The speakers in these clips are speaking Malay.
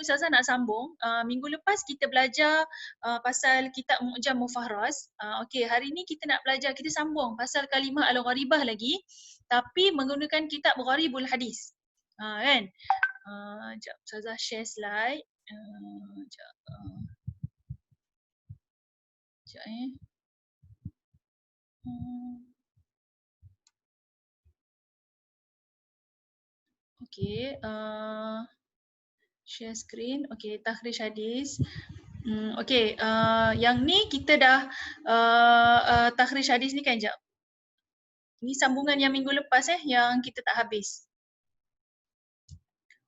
Ustazah nak sambung. Minggu lepas kita belajar pasal kitab Mu'jam Mufahras. Okey, hari ni kita nak belajar, kita sambung pasal kalimah al-gharibah lagi, tapi menggunakan kitab Gharibul Hadis. Kan? Sekejap, Ustazah share slide. Sekejap. Okey, share screen. Okey, takhrij hadis. Okey, yang ni kita dah takhrij hadis ni kan, jap. Ni sambungan yang minggu lepas yang kita tak habis.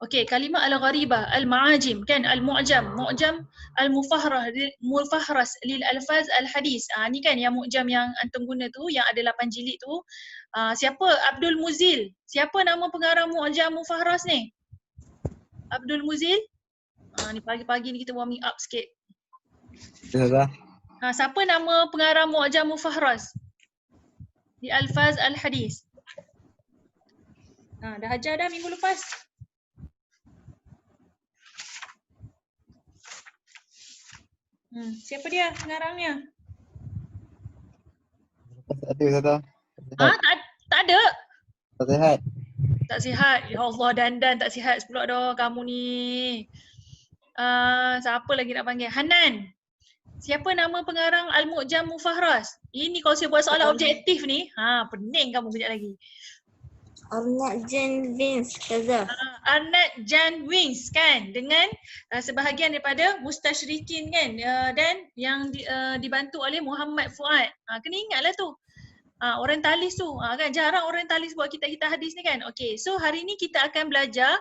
Okey, kalimah al-gharibah, al-ma'ajim kan, al-mu'jam, mu'jam al-mufahras lil alfaz al-hadis. Ni kan yang mu'jam yang antum guna tu, yang ada 8 jilid tu. Siapa? Abdul Muzil. Siapa nama pengarang mu'jam mufahras ni? Abdul Muzil? Ni pagi-pagi ni kita warming up sikit. Ustazah. Siapa nama pengarang mu'jam mufahras di alfaz al-hadis? Dah ajar dah minggu lepas. Siapa dia pengarangnya? Tak ada Ustazah. Tak ada? Tak sihat. Tak sihat. Ya Allah, dandan tak sihat pula dah kamu ni. Siapa lagi nak panggil? Hanan. Siapa nama pengarang Al-Mu'jam Mufahras? Ini kalau saya buat soalan objektif ni, pening kamu kejap lagi. Arnett Jan Wings, Ustazah. Arnett Jan Wings kan, dengan sebahagian daripada mustashrikin kan, dan yang dibantu oleh Muhammad Fuad. Kena ingatlah tu. Orientalis tu, kan jarang orientalis buat kitab-kitab hadis ni kan. Okey, so hari ni kita akan belajar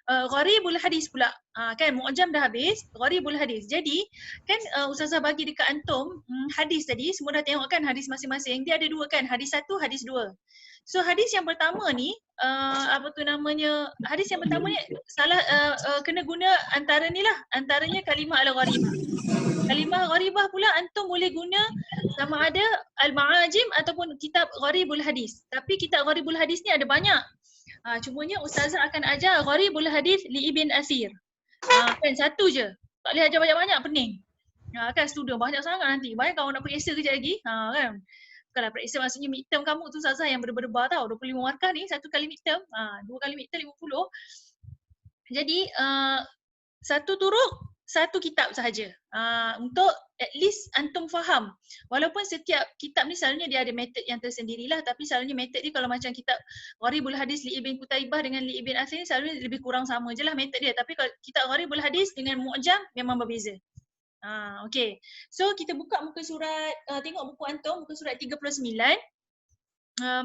Gharibul Hadis pula. Kan Mu'jam dah habis, Gharibul Hadis. Jadi kan Ustazah bagi dekat antum hadis tadi, semua dah tengok kan hadis masing-masing. Dia ada dua kan, hadis satu, hadis dua. So hadis yang pertama ni, hadis yang pertama ni kena guna antara ni lah, antaranya kalimah al-gharibah. Kalimah gharibah pula antum boleh guna sama ada al-ma'ajim ataupun kitab Gharibul Hadis. Tapi kitab Gharibul Hadis ni ada banyak. Cumanya Ustazah akan ajar Gharibul Hadis li Ibn Asir. Kan satu je. Tak boleh ajar banyak-banyak, pening. Kan student banyak sangat nanti. Banyak kalau nak periksa kejap lagi. Kan. Bukanlah periksa maksudnya midterm kamu tu Ustazah yang berdebar tau. 25 markah ni, satu kali midterm. 2 kali midterm 50. Jadi satu turuk, satu kitab sahaja. Untuk at least antum faham. Walaupun setiap kitab ni selalunya dia ada metod yang tersendirilah, tapi selalunya metod ni kalau macam kitab Gharibul Hadis li Ibn Qutaibah dengan li Ibn Asir ni selalunya lebih kurang sama je lah metod dia. Tapi kalau kitab Gharibul Hadis dengan Mu'jam memang berbeza. Okay. So kita buka muka surat, tengok buku antum, muka surat 39.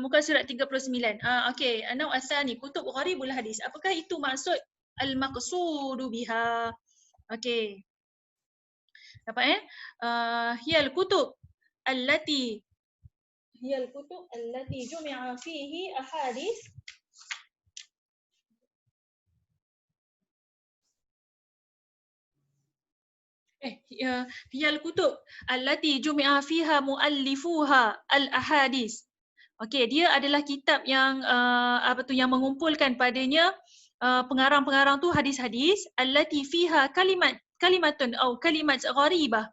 Muka surat 39. Okay. Anau asani kutub Gharibul Hadis. Apakah itu maksud al-maqsudu biha? Okay. Dapat hiyal kutub allati jumi'a fihi ahadis hiyal kutub allati jumi'a fiha muallifuha al-ahadis. Okey, dia adalah kitab yang yang mengumpulkan padanya pengarang-pengarang tu hadis-hadis allati fiha kalimatun atau kalimat gharibah.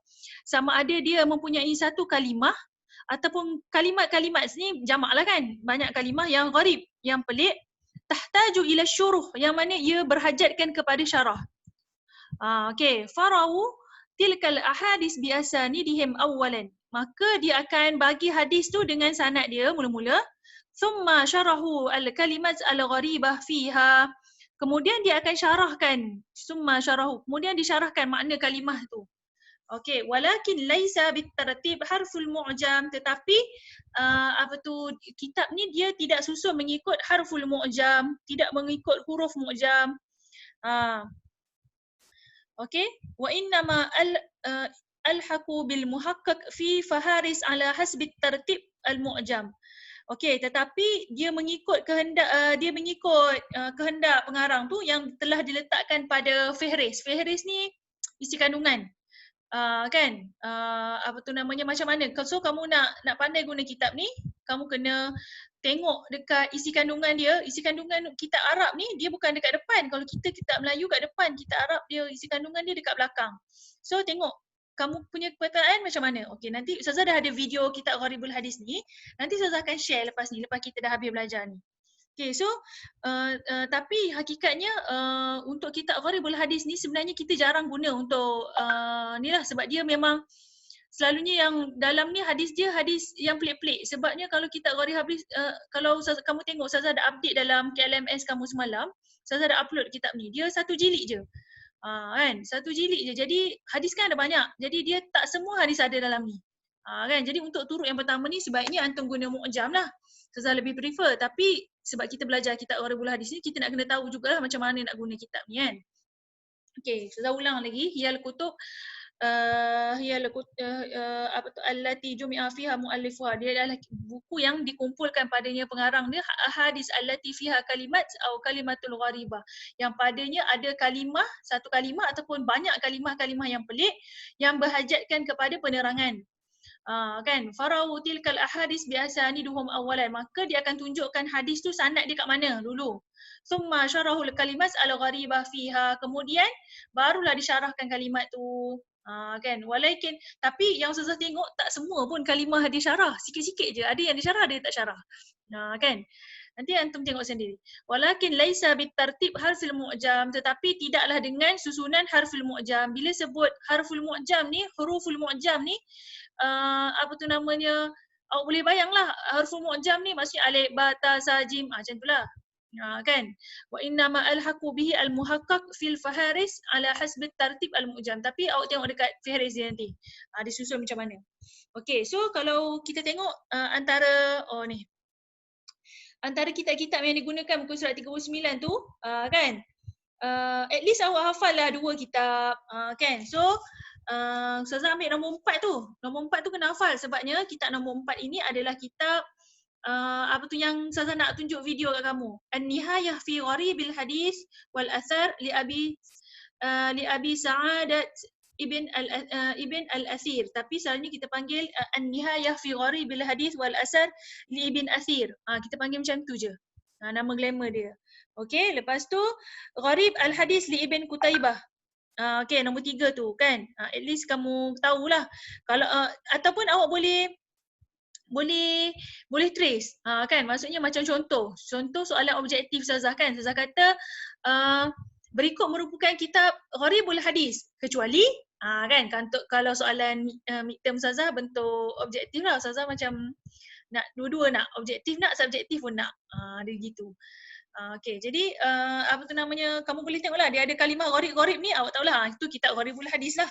Sama ada dia mempunyai satu kalimah ataupun kalimat-kalimat ni jamak lah kan. Banyak kalimah yang gharib, yang pelik. Tahtaju ila syuruh, yang mana ia berhajatkan kepada syarah. Okey, farawu tilkal ahadis bi asanidihim awwalan. Maka dia akan bagi hadis tu dengan sanad dia mula-mula. Thumma syarahu al-kalimat al-gharibah fiha. Kemudian dia akan syarahkan, summa syarahu. Kemudian disyarahkan makna kalimah tu. Okey, walakin laisa bitartib harful mu'jam, tetapi kitab ni dia tidak susun mengikut harful mu'jam, tidak mengikut huruf mu'jam. Okey, wa innama alhaqu bil muhaqqaq fi faharis ala hasbi tartib al mu'jam. Okey, tetapi dia mengikut kehendak kehendak pengarang tu yang telah diletakkan pada fihris. Fihris ni isi kandungan. Kan apa tu namanya, macam mana. So kamu nak pandai guna kitab ni, kamu kena tengok dekat isi kandungan dia. Isi kandungan kitab Arab ni dia bukan dekat depan. Kalau kita kitab Melayu kat depan, kitab Arab dia isi kandungan dia dekat belakang. So tengok kamu punya perkataan macam mana. Okey, nanti Ustazah dah ada video kitab Gharibul Hadis ni. Nanti Ustazah akan share lepas ni, lepas kita dah habis belajar ni. Okay, so tapi hakikatnya untuk kitab Gharibul Hadis ni sebenarnya kita jarang guna untuk ni lah, sebab dia memang selalunya yang dalam ni hadis dia hadis yang pelik-pelik. Sebabnya kalau kitab Gharibul Hadis, kalau kamu tengok Ustazah ada update dalam KLMS kamu semalam, Ustazah ada upload kitab ni. Dia 1 jilid je. Kan? 1 jilid je. Jadi hadis kan ada banyak. Jadi dia tak semua hadis ada dalam ni. Kan? Jadi untuk turut yang pertama ni sebaiknya antum guna mu'jam lah. Ustazah lebih prefer, tapi sebab kita belajar kitab Gharibul Hadis ni, kita nak kena tahu jugalah macam mana nak guna kitab ni kan. Okey, Ustazah ulang lagi. Hiyal kutub apa tu, allati jumi'a fiha muallifuha. Dia adalah buku yang dikumpulkan padanya pengarang dia, hadis allati fiha kalimat atau kalimatul gharibah. Yang padanya ada kalimah, satu kalimah ataupun banyak kalimah-kalimah yang pelik yang berhajatkan kepada penerangan. Kan, farau tilkal ahadis biasaniduhum awalan, maka dia akan tunjukkan hadis tu sanad dia kat mana dulu. Summa syarahul kalimat al-gharibah fiha, kemudian barulah disyarahkan kalimat tu. Kan, walaikin, tapi yang Ustazah tengok tak semua pun kalimah dia syarah, sikit-sikit je, ada yang dia syarah, ada yang tak syarah. Kan, nanti antum tengok sendiri. Walakin laisa bitartib harfil mu'jam, tetapi tidaklah dengan susunan harful mu'jam. Bila sebut harful mu'jam ni, huruful mu'jam ni, apa tu namanya, awak boleh bayanglah harful mu'jam ni maksudnya alif, ba, ta, sa, jim, macam itulah. Kan, wa inna ma alhaqu bihi almuhaqqaq fil faharis ala hasbi tartib almu'jam. Tapi awak tengok dekat faharis dia nanti disusun macam mana. Okey, so kalau kita tengok antara antara kitab-kitab yang digunakan muka surat 39 tu kan, at least awak hafal lah 2 kitab kan. So Ustazah ambil nombor 4 tu. Nombor 4 tu kena hafal sebabnya kitab nombor 4 ini adalah kitab apa tu yang Ustazah nak tunjuk video kat kamu. An-Nihayah fi Gharibil Hadis wal Athar li Abi Sa'adat Ibn Al-Athir. Tapi selalunya kita panggil An-Nihayah fi Gharibil Hadis wal Athar li Ibn Athir. Kita panggil macam tu je. Nama glamour dia. Okey, lepas tu Gharib Al-Hadis li Ibn Qutaibah. Okay, nombor 3 tu kan. At least kamu tahulah. Kalau ataupun awak boleh trace. Kan, maksudnya macam contoh soalan objektif Ustazah kan. Ustazah kata berikut merupakan kitab Gharibul Hadis kecuali kan, kalau soalan midterm Ustazah bentuk objektif lah. Ustazah macam nak dua-dua, nak objektif nak, subjektif pun nak. Dia gitu. Okay, jadi apa tu namanya, kamu boleh tengoklah dia ada kalimah gharib-gharib ni, awak tahulah itu kitab Gharibul Hadis lah.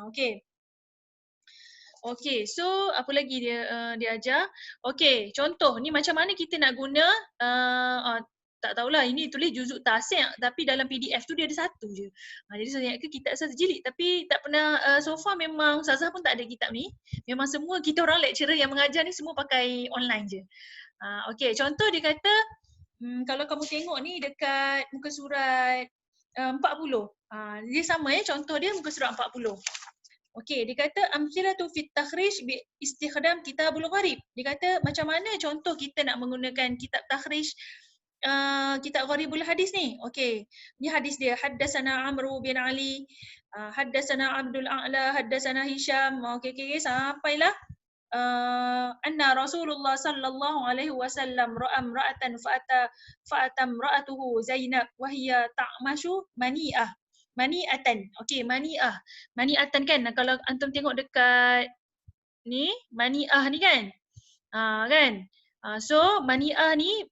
Okay. Okay, so apa lagi dia ajar? Okay, contoh ni macam mana kita nak guna tak tahulah, ini tulis juzuk tasik tapi dalam PDF tu dia ada 1 je. Jadi saya ingat ke kitab 1 jilid tapi tak pernah so far memang Ustazah pun tak ada kitab ni. Memang semua kita orang lecturer yang mengajar ni semua pakai online je. Okay, contoh dia kata kalau kamu tengok ni dekat muka surat 40. Dia sama contoh dia muka surat 40. Okey, dia kata amthilatu fit takhrij bi istikhdam kitabul gharib. Dia kata macam mana contoh kita nak menggunakan kitab takhrij kitab Gharibul Hadis ni. Okey, ni hadis dia. Haddatsana Amru bin Ali, haddatsana Abdul A'la, haddatsana Hisham. Okey, sampailah anna Rasulullah sallallahu alaihi wasallam ra'a imra'atan fa'ata imra'atuhu Zainab wa hiya ta'mashu mani'atan. Okey, mani'atan kan, kalau antum tengok dekat ni mani'ah ni kan. Kan? So mani'ah ni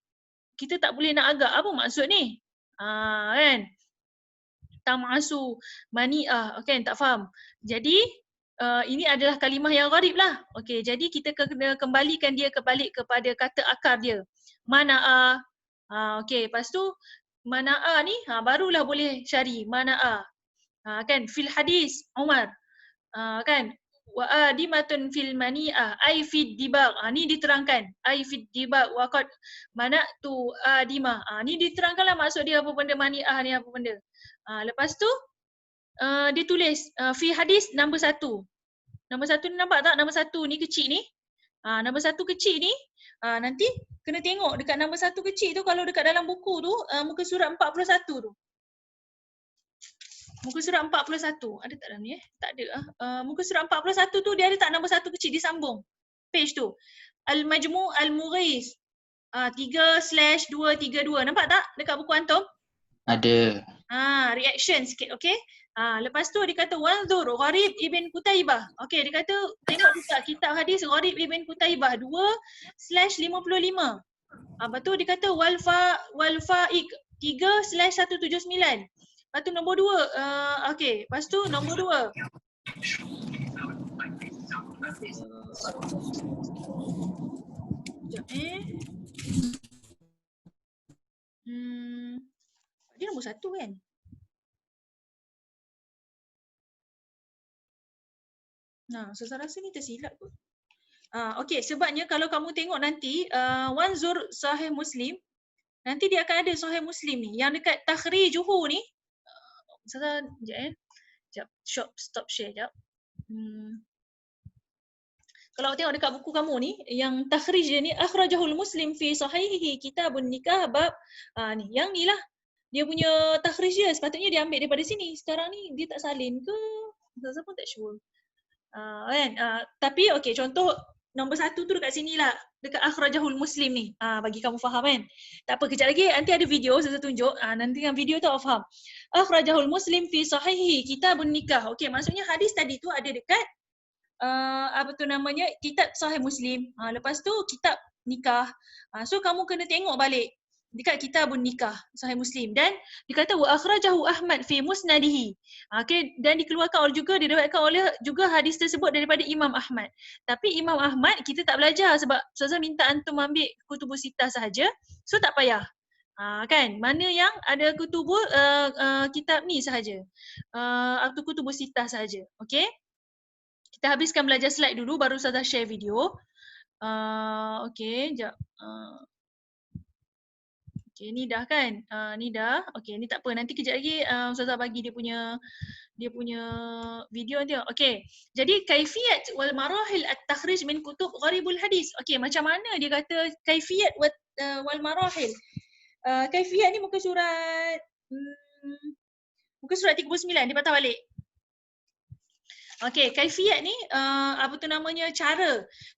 kita tak boleh nak agak apa maksud ni. Kan? Tamasu mani'ah. Okay, tak faham. Jadi ini adalah kalimah yang gharib lah. Okey, jadi kita kena kembalikan dia kebalik kepada kata akar dia. Mana'a. Okey, lepas tu mana'a ni barulah boleh syari mana'a. Kan, fil hadis Umar. Kan, wa adimatun fil mani'ah ai fid dibaq. Ni diterangkan ai fid dibaq wa qad mana'tu adimah. Ni diterangkanlah maksud dia apa benda mani'ah ni apa benda. Lepas tu dia tulis fi hadis nombor 1. Nombor 1 ni nampak tak? Nombor 1 ni kecil ni. Nombor 1 kecil ni nanti kena tengok dekat nombor 1 kecil tu, kalau dekat dalam buku tu muka surat 41 tu. Muka surat 41. Ada tak dalam ni Tak ada. Muka surat 41 tu dia ada tak nombor 1 kecil disambung. Page tu. Al-Majmu' Al-Mughis. 3/232. Nampak tak dekat buku antum? Ada. Reaction sikit, okey. Lepas tu dia kata wanzur Gharib Ibn Qutaibah. Okey, dia kata tengok juga kitab hadis Gharib Ibn Qutaibah 2/55. Lepas tu dia kata Wal-Fa'iq 3/179. Lepas tu nombor 2. Okey, lepas tu nombor 2. Sekejap dia nombor 1 kan? Saya rasa ni tersilap kot. Okey, sebabnya kalau kamu tengok nanti wanzur Sahih Muslim, nanti dia akan ada Sahih Muslim ni. Yang dekat takhrijuhu ni, sekejap Sekejap, stop share sekejap. Kalau tengok dekat buku kamu ni, yang takhrij dia ni akhrajahul Muslim fi sahihihi kitabun nikah bab ni, yang ni lah dia punya takhrij dia. Sepatutnya dia ambil daripada sini. Sekarang ni dia tak salin ke? Saya pun tak sure. Kan? Tapi okey, contoh nombor 1 tu dekat sini lah, dekat akhrajahul Muslim ni. Bagi kamu faham kan? Tak apa, kejap lagi nanti ada video saya tunjuk. Nanti yang video tu faham. Akhrajahul Muslim fi sahihi kitabun nikah. Okey, maksudnya hadis tadi tu ada dekat kitab Sahih Muslim. Lepas tu kitab nikah. So kamu kena tengok balik dekat kitabun nikah Sahih Muslim, dan dikata wa akhrajahu Ahmad fi musnadihi. Okay, dan dikeluarkan juga, diriwayatkan oleh juga hadis tersebut daripada Imam Ahmad. Tapi Imam Ahmad kita tak belajar sebab Ustazah minta antum ambil kutubus sittah sahaja. So tak payah. Kan, mana yang ada kutubus kitab ni sahaja. Atau kutubus sittah sahaja. Okey. Kita habiskan belajar slide dulu baru Ustazah share video. Okey, jap. Okey, ni dah kan? Ni dah. Okey, ni tak apa. Nanti kejap lagi Ustazah bagi dia punya video nanti. Okey. Jadi kaifiyat wal marahil at-takhrij min kutub gharibul hadis. Okey, macam mana dia kata kaifiyat wal marahil? Kaifiyat ni muka surat 39 dia patah balik. Okey, kaifiyat ni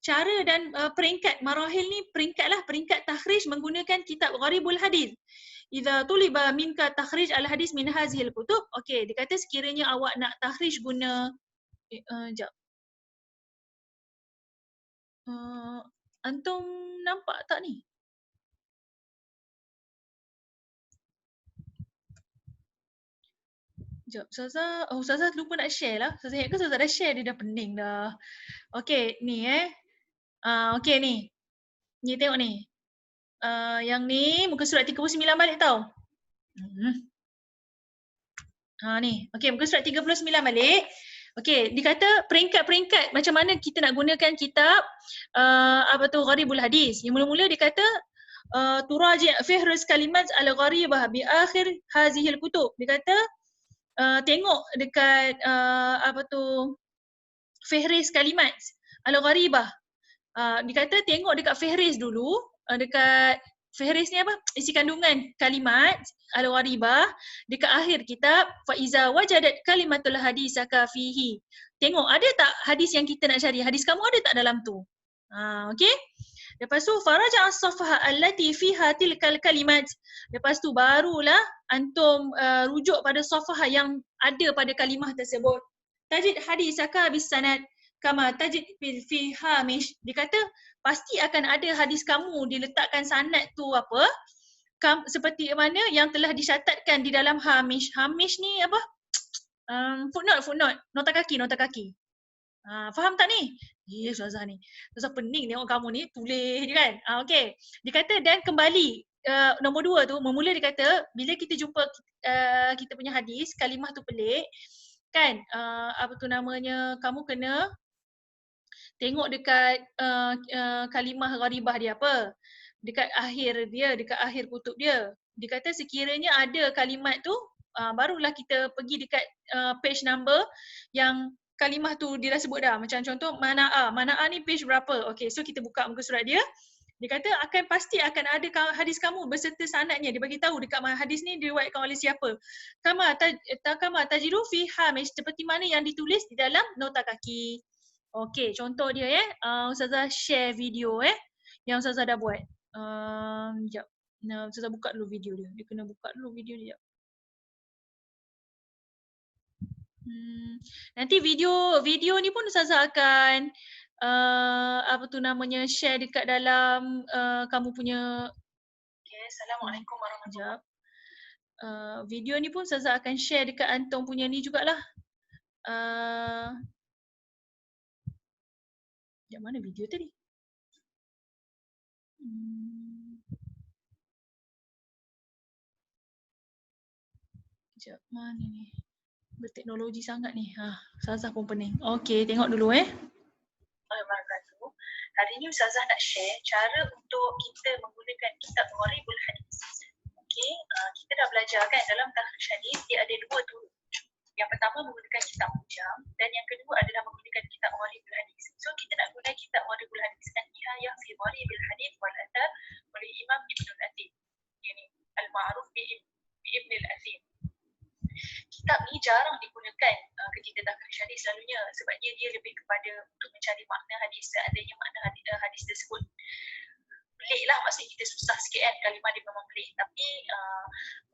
cara dan peringkat marahil ni, peringkat takhrij menggunakan kitab Gharibul Hadis. Idza tuliba minka takhrij al hadis min hazihil kutub. Okey, dia kata sekiranya awak nak takhrij guna antum nampak tak ni? Sekejap, Ustazah lupa nak share lah. Ustazah ingat ke Ustazah dah share, dia dah pening dah. Okey, ni okey ni. Ni tengok ni. Yang ni muka surat 39 balik tau. Ni. Okey, muka surat 39 balik. Okey, dikata peringkat-peringkat macam mana kita nak gunakan kitab Gharibul Hadis. Yang mula-mula dikata turaji' fihris kalimat al-gharibah bi akhir hazihil kutub. Dikata tengok dekat fihris kalimat al-gharibah. Dikata tengok dekat fihris dulu, dekat fihris ni apa? Isi kandungan kalimat al-gharibah dekat akhir kitab. Fa iza wajadat kalimatul hadisaka fihi. Tengok ada tak hadis yang kita nak cari? Hadis kamu ada tak dalam tu? Okey. Lepas tu faraja as-safha allati fiha tilkal kalimat. Lepas tu barulah antum rujuk pada safhah yang ada pada kalimah tersebut. Tajid hadisaka bis sanad kama tajid fi hamish. Dia kata pasti akan ada hadis kamu diletakkan sanad tu apa? Seperti mana yang telah disyatatkan di dalam hamish. Hamish ni apa? Footnote, nota kaki. Faham tak ni? Ustazah ni. Ustazah pening tengok kamu ni, tulis je kan. Okey. Dia kata dan kembali nombor 2 tu, memula dia kata bila kita jumpa kita punya hadis, kalimah tu pelik kan, kamu kena tengok dekat kalimah gharibah dia apa? Dekat akhir dia, dekat akhir kutub dia. Dia kata sekiranya ada kalimat tu barulah kita pergi dekat page number yang kalimah tu dia dah sebut dah. Macam contoh mana A ni page berapa. Okay, so kita buka muka surat dia. Dia kata pasti akan ada hadis kamu beserta sanadnya. Dia bagi tahu dekat hadis ni diriwayatkan oleh siapa. Kama tajidu fi hamish, seperti mana yang ditulis di dalam nota kaki. Okey, contoh dia Ustazah share video yang Ustazah dah buat. Sekejap. Nah, Ustazah buka dulu video dia. Dia kena buka dulu video dia. Nanti video ni pun Ustazah akan share dekat dalam kamu punya. Okay, Assalamualaikum warahmatullahi wabarakatuh. Video ni pun Ustazah akan share dekat antum punya ni jugalah. Yang mana video tadi? Sekejap, mana ni? Berteknologi sangat ni. Ustazah pun pening. Okey, tengok dulu Hari ni Ustazah nak share cara untuk kita menggunakan kitab Gharibul Hadis. Okey, kita dah belajar kan dalam takhrij hadis dia ada dua turut. Yang pertama menggunakan kitab Mujam dan yang kedua adalah menggunakan kitab Gharibul Hadis. So kita nak guna kitab Gharibul Hadis An-Nihayah fi Gharibul Hadis wal Athar oleh Imam Ibn al-Athir. Ini al-ma'ruf bi Ibn al-Athir. Kitab ni jarang digunakan ketika takhrij hadis selalunya sebabnya dia lebih kepada untuk mencari makna hadis. Seandainya makna hadis tersebut pelik lah, maksudnya kita susah sikit kan, kalimah dia memang pelik. Tapi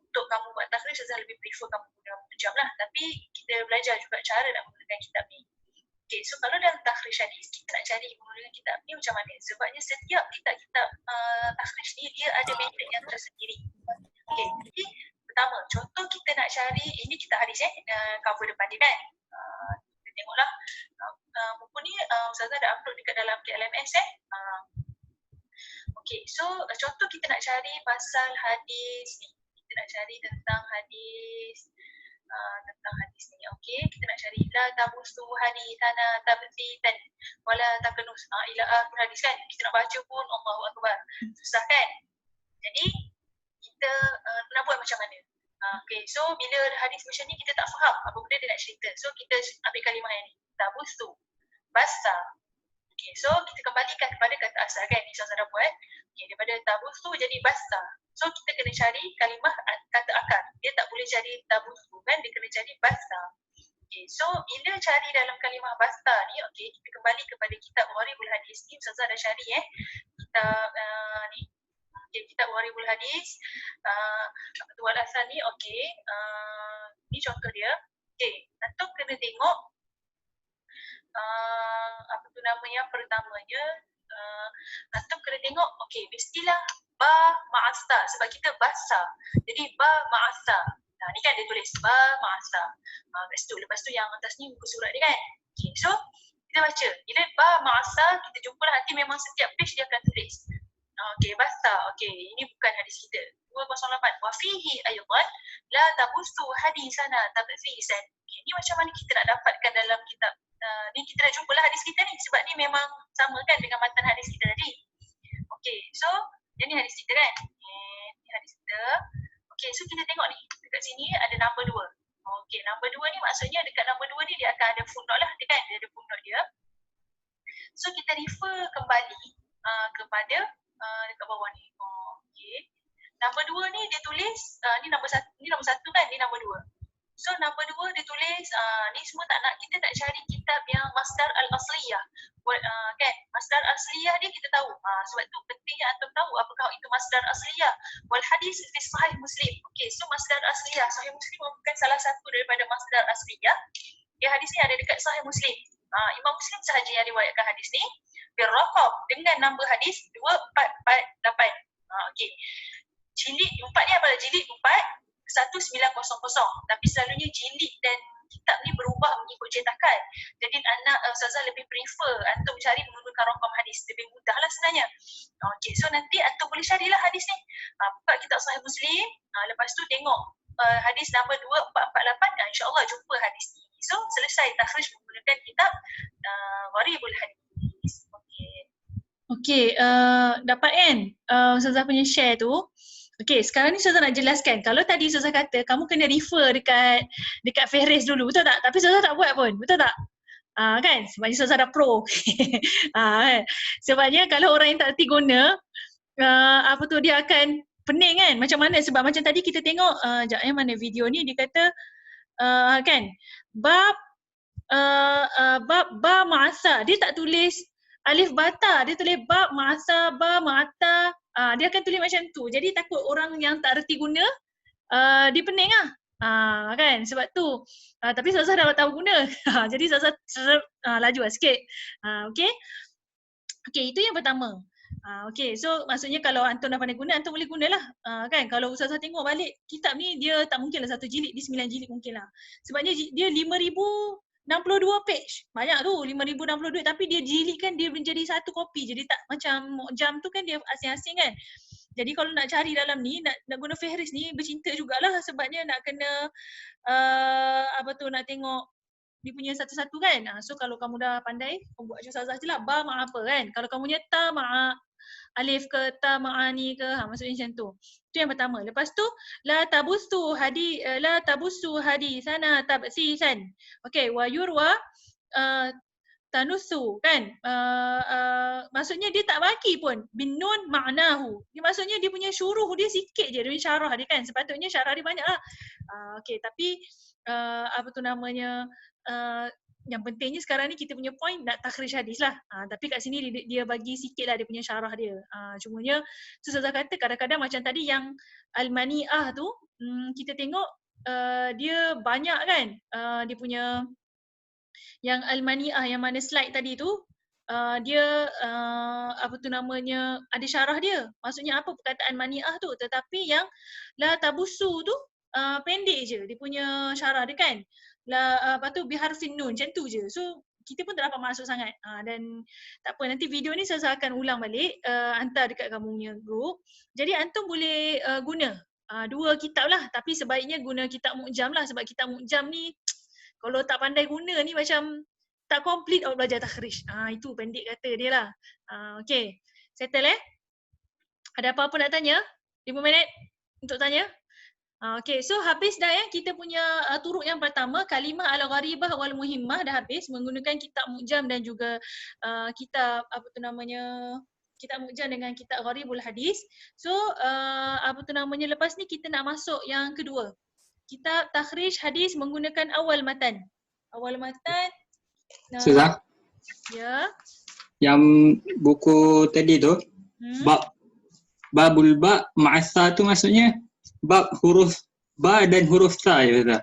untuk kamu buat takhrij, saya lebih prefer kamu guna Mujam lah. Tapi kita belajar juga cara nak menggunakan kitab ni. Okay, so kalau dalam takhrij hadis, kita nak cari menggunakan kitab ni macam mana? Sebabnya setiap kitab-kitab takhrij ni dia ada metod yang tersendiri. Okay, jadi pertama, contoh kita nak cari, ini kitab hadis cover depan dia kan. Kita tengoklah. Buku ni Ustazah dah upload dekat dalam KLMS Okay, so contoh kita nak cari pasal hadis ni. Kita nak cari tentang hadis ni. Okay, kita nak cari la tabustu hadithana tabthitan wala takunus ila akhir hadis kan. Kita nak baca pun Allahu Akbar. Susah kan? Jadi kita nak buat macam mana? Okay, so bila hadis macam ni kita tak faham apa benda dia nak cerita. So kita ambil kalimah yang ni. Tabustu, basa. Okay, so kita kembalikan kepada kata asal kan. Ni Ustazah dah buat. Okay, daripada tabustu jadi basa. So kita kena cari kalimah kata akar. Dia tak boleh cari tabustu kan. Dia kena cari basa. Okay, so bila cari dalam kalimah basa ni, okay, kita kembali kepada kitab Gharibul Hadis ni. Ustazah dah cari kitab ni. Okay, kitab Gharibul Hadis wal Athar ni, okay. Ni contoh dia. Okay, antum kena tengok pertamanya antum kena tengok, okay, mestilah ba ma'asta sebab kita bahasa. Jadi ba ma'asta. Nah, ni kan dia tulis ba ma'asta. Lepas tu yang atas ni muka surat dia kan. Okay, so kita baca. Bila ba ma'asta kita jumpalah nanti memang setiap page dia akan tulis. Okay, basta. Okay, ini bukan hadis kita. 208. Wa fihi aydan la tabustu hadisana tabthisan. Okay, ini macam mana kita nak dapatkan dalam kitab ni, kita nak jumpalah hadis kita ni sebab ni memang sama kan dengan matan hadis kita tadi. Okay, so ini hadis kita kan. Ini hadis kita. Okay, so kita tengok ni. Dekat sini ada nombor 2. Okay, nombor 2 ni maksudnya dekat nombor 2 ni dia akan ada footnote lah. Dia kan, dia ada footnote dia. So kita refer kembali kepada dekat bawah ni. Okay. Nombor 2 ni dia tulis ni nombor 1 kan, ni nombor 2. So nombor 2 dia tulis ni semua tak nak, kita tak cari kitab yang Masdar al-Asliyah. Kan, Masdar al-Asliyah dia kita tahu. Sebab tu pentingnya antum tahu apakah itu Masdar al-Asliyah. Wal hadis fi Sahih Muslim. Okay, so Masdar al-Asliyah, Sahih Muslim merupakan salah satu daripada Masdar al-Asliyah. Ya, hadis ni ada dekat Sahih Muslim. Imam Muslim sahaja yang riwayatkan hadis ni. Birraqam dengan nombor hadis 2448. Okey. Jilid 4 ni adalah jilid 4 1900. Tapi selalunya jilid dan kitab ni berubah mengikut cetakan. Jadi Ustazah lebih prefer antum cari menggunakan raqam hadis, lebih mudah lah sebenarnya. Okey, so nanti antum boleh carilah hadis ni. Buka kitab Sahih Muslim, lepas tu tengok hadis nombor 2448, insya-Allah jumpa hadis ni. So selesai takhrij menggunakan kitab Gharibul Hadis. Okay, dapat kan Ustazah punya share tu. Okay, sekarang ni Ustazah nak jelaskan. Kalau tadi Ustazah kata kamu kena refer dekat Fihris dulu, betul tak? Tapi Ustazah tak buat pun, betul tak? Kan? Sebabnya Ustazah dah pro. Kan? Sebabnya kalau orang yang tak erti guna, dia akan pening kan? Macam mana? Sebab macam tadi kita tengok, mana video ni dia kata, kan? Bab ba ma'asa. Dia tak tulis alif bata, dia tulis bab ma'asa, ba ma'ata. Dia akan tulis macam tu. Jadi takut orang yang tak reti guna dia pening lah. Kan sebab tu. Tapi Ustazah dah tahu guna. Jadi Ustazah laju lah sikit. Okay. Okay, itu yang pertama. Okay, so maksudnya kalau antum dah pandai guna, antum boleh gunalah. Kan, kalau Ustazah tengok balik kitab ni, dia tak mungkin lah 1 jilid, dia 9 jilid mungkin lah. Sebabnya dia 5,062 page. Banyak tu, 5,062, tapi dia jilidkan dia menjadi satu kopi. Jadi tak macam Mu'jam tu kan dia asing-asing kan. Jadi kalau nak cari dalam ni, nak guna Fihris ni, bercinta jugalah sebabnya nak kena nak tengok dia punya satu-satu kan. So kalau kamu dah pandai, kamu buat macam Ustazah je lah. Ba ma apa kan. Kalau kamu punya ta ma alif ke ta ma ni ke, maksudnya macam tu. Itu yang pertama. Lepas tu la tabusu hadisana tabsisan. Okey, wa yurwa tanusu kan. Maksudnya dia tak bagi pun bin nun ma'nahu. Dia maksudnya dia punya syuruh dia sikit je, dia punya syarah dia kan. Sepatutnya syarah dia banyak lah. Okey, tapi yang pentingnya sekarang ni kita punya point nak takhrij hadis lah. Tapi kat sini dia bagi sikit lah dia punya syarah dia. Cumanya Ustazah kata kadang-kadang macam tadi yang Al-Mani'ah tu, kita tengok dia banyak kan. Dia punya yang Al-Mani'ah yang mana slide tadi tu, dia ada syarah dia. Maksudnya apa perkataan Mani'ah tu. Tetapi yang la tabusu tu pendek je dia punya syarah dia kan. Biharfin nun, macam tu je. So kita pun tak dapat masuk sangat. Dan tak apa, nanti video ni saya akan ulang balik, hantar dekat kamu punya group. Jadi antum boleh guna 2 kitab lah, tapi sebaiknya guna kitab Mu'jam lah, sebab kitab Mu'jam ni kalau tak pandai guna ni macam tak complete awak belajar takhrij. Itu pendek kata dia lah. Okay, settle Ada apa-apa nak tanya? 5 minit untuk tanya? Okay, so habis dah kita punya turuk yang pertama, kalimah al-gharibah wal muhimmah dah habis menggunakan kitab Mu'jam dan juga kitab kitab Mu'jam dengan kitab Gharibul Hadis. So lepas ni kita nak masuk yang kedua. Kitab takhrij hadis menggunakan awal matan. Awal matan. Ustazah, Ya. yang buku tadi tu, babul ba ma'asa tu maksudnya bab huruf ba dan huruf ta ya Ustazah.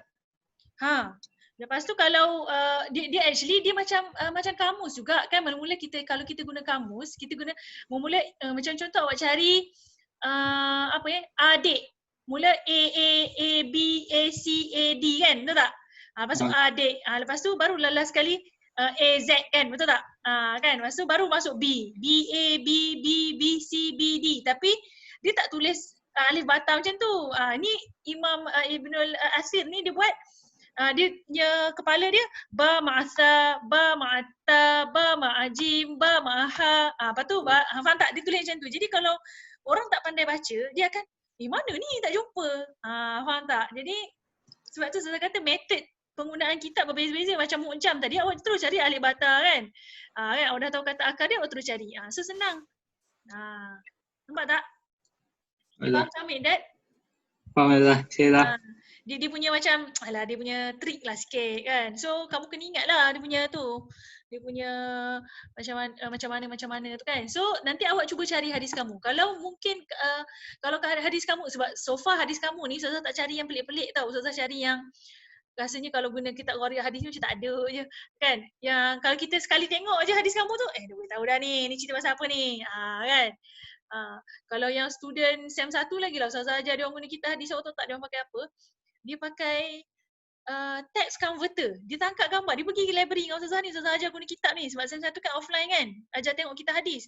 Lepas tu kalau dia actually dia macam kamus juga kan. Mula-mula kalau kita guna kamus, kita guna macam contoh awak cari adik. Mula A B A C A D kan, betul tak? Lepas tu adik. Lepas tu baru last sekali A Z kan, betul tak? Kan, lepas tu baru masuk B A B B C B D. Tapi dia tak tulis alif bata macam tu. Ni Imam Ibnul Asir ni dia buat dia kepala dia ba ma'asa, ba ma'ata, ba ma'ajim, ba ma'aha. Lepas tu faham tak? Dia tulis macam tu. Jadi kalau orang tak pandai baca, dia akan mana ni tak jumpa. Faham tak? Jadi sebab tu saya kata metod penggunaan kitab berbeza-beza. Macam Mu'jam tadi awak terus cari alif bata kan. Kan awak dah tahu kata akar dia, awak terus cari. So senang. Nampak tak? Faham Syamil, Dad? Faham lah, saya dah. Dia punya macam, dia punya trik lah sikit kan. So kamu kena ingat lah dia punya tu. Dia punya macam mana tu kan. So nanti awak cuba cari hadis kamu. Kalau mungkin, kalau hadis kamu, sebab so far hadis kamu ni Ustazah tak cari yang pelik-pelik tau. Ustazah cari yang rasanya kalau guna kitab Gharib hadis ni macam tak ada je kan. Yang kalau kita sekali tengok je hadis kamu tu, dia boleh tahu dah ni cerita pasal apa ni. Kan. Kalau yang student SEM 1 lagi lah Ustazah ajar dia orang guna kitab hadis, awak tahu tak dia orang pakai apa? Dia pakai text converter. Dia tangkap gambar. Dia pergi ke library dengan Ustazah ni. Ustazah ajar guna kitab ni. Sebab SEM 1 kan offline kan. Ajar tengok kitab hadis.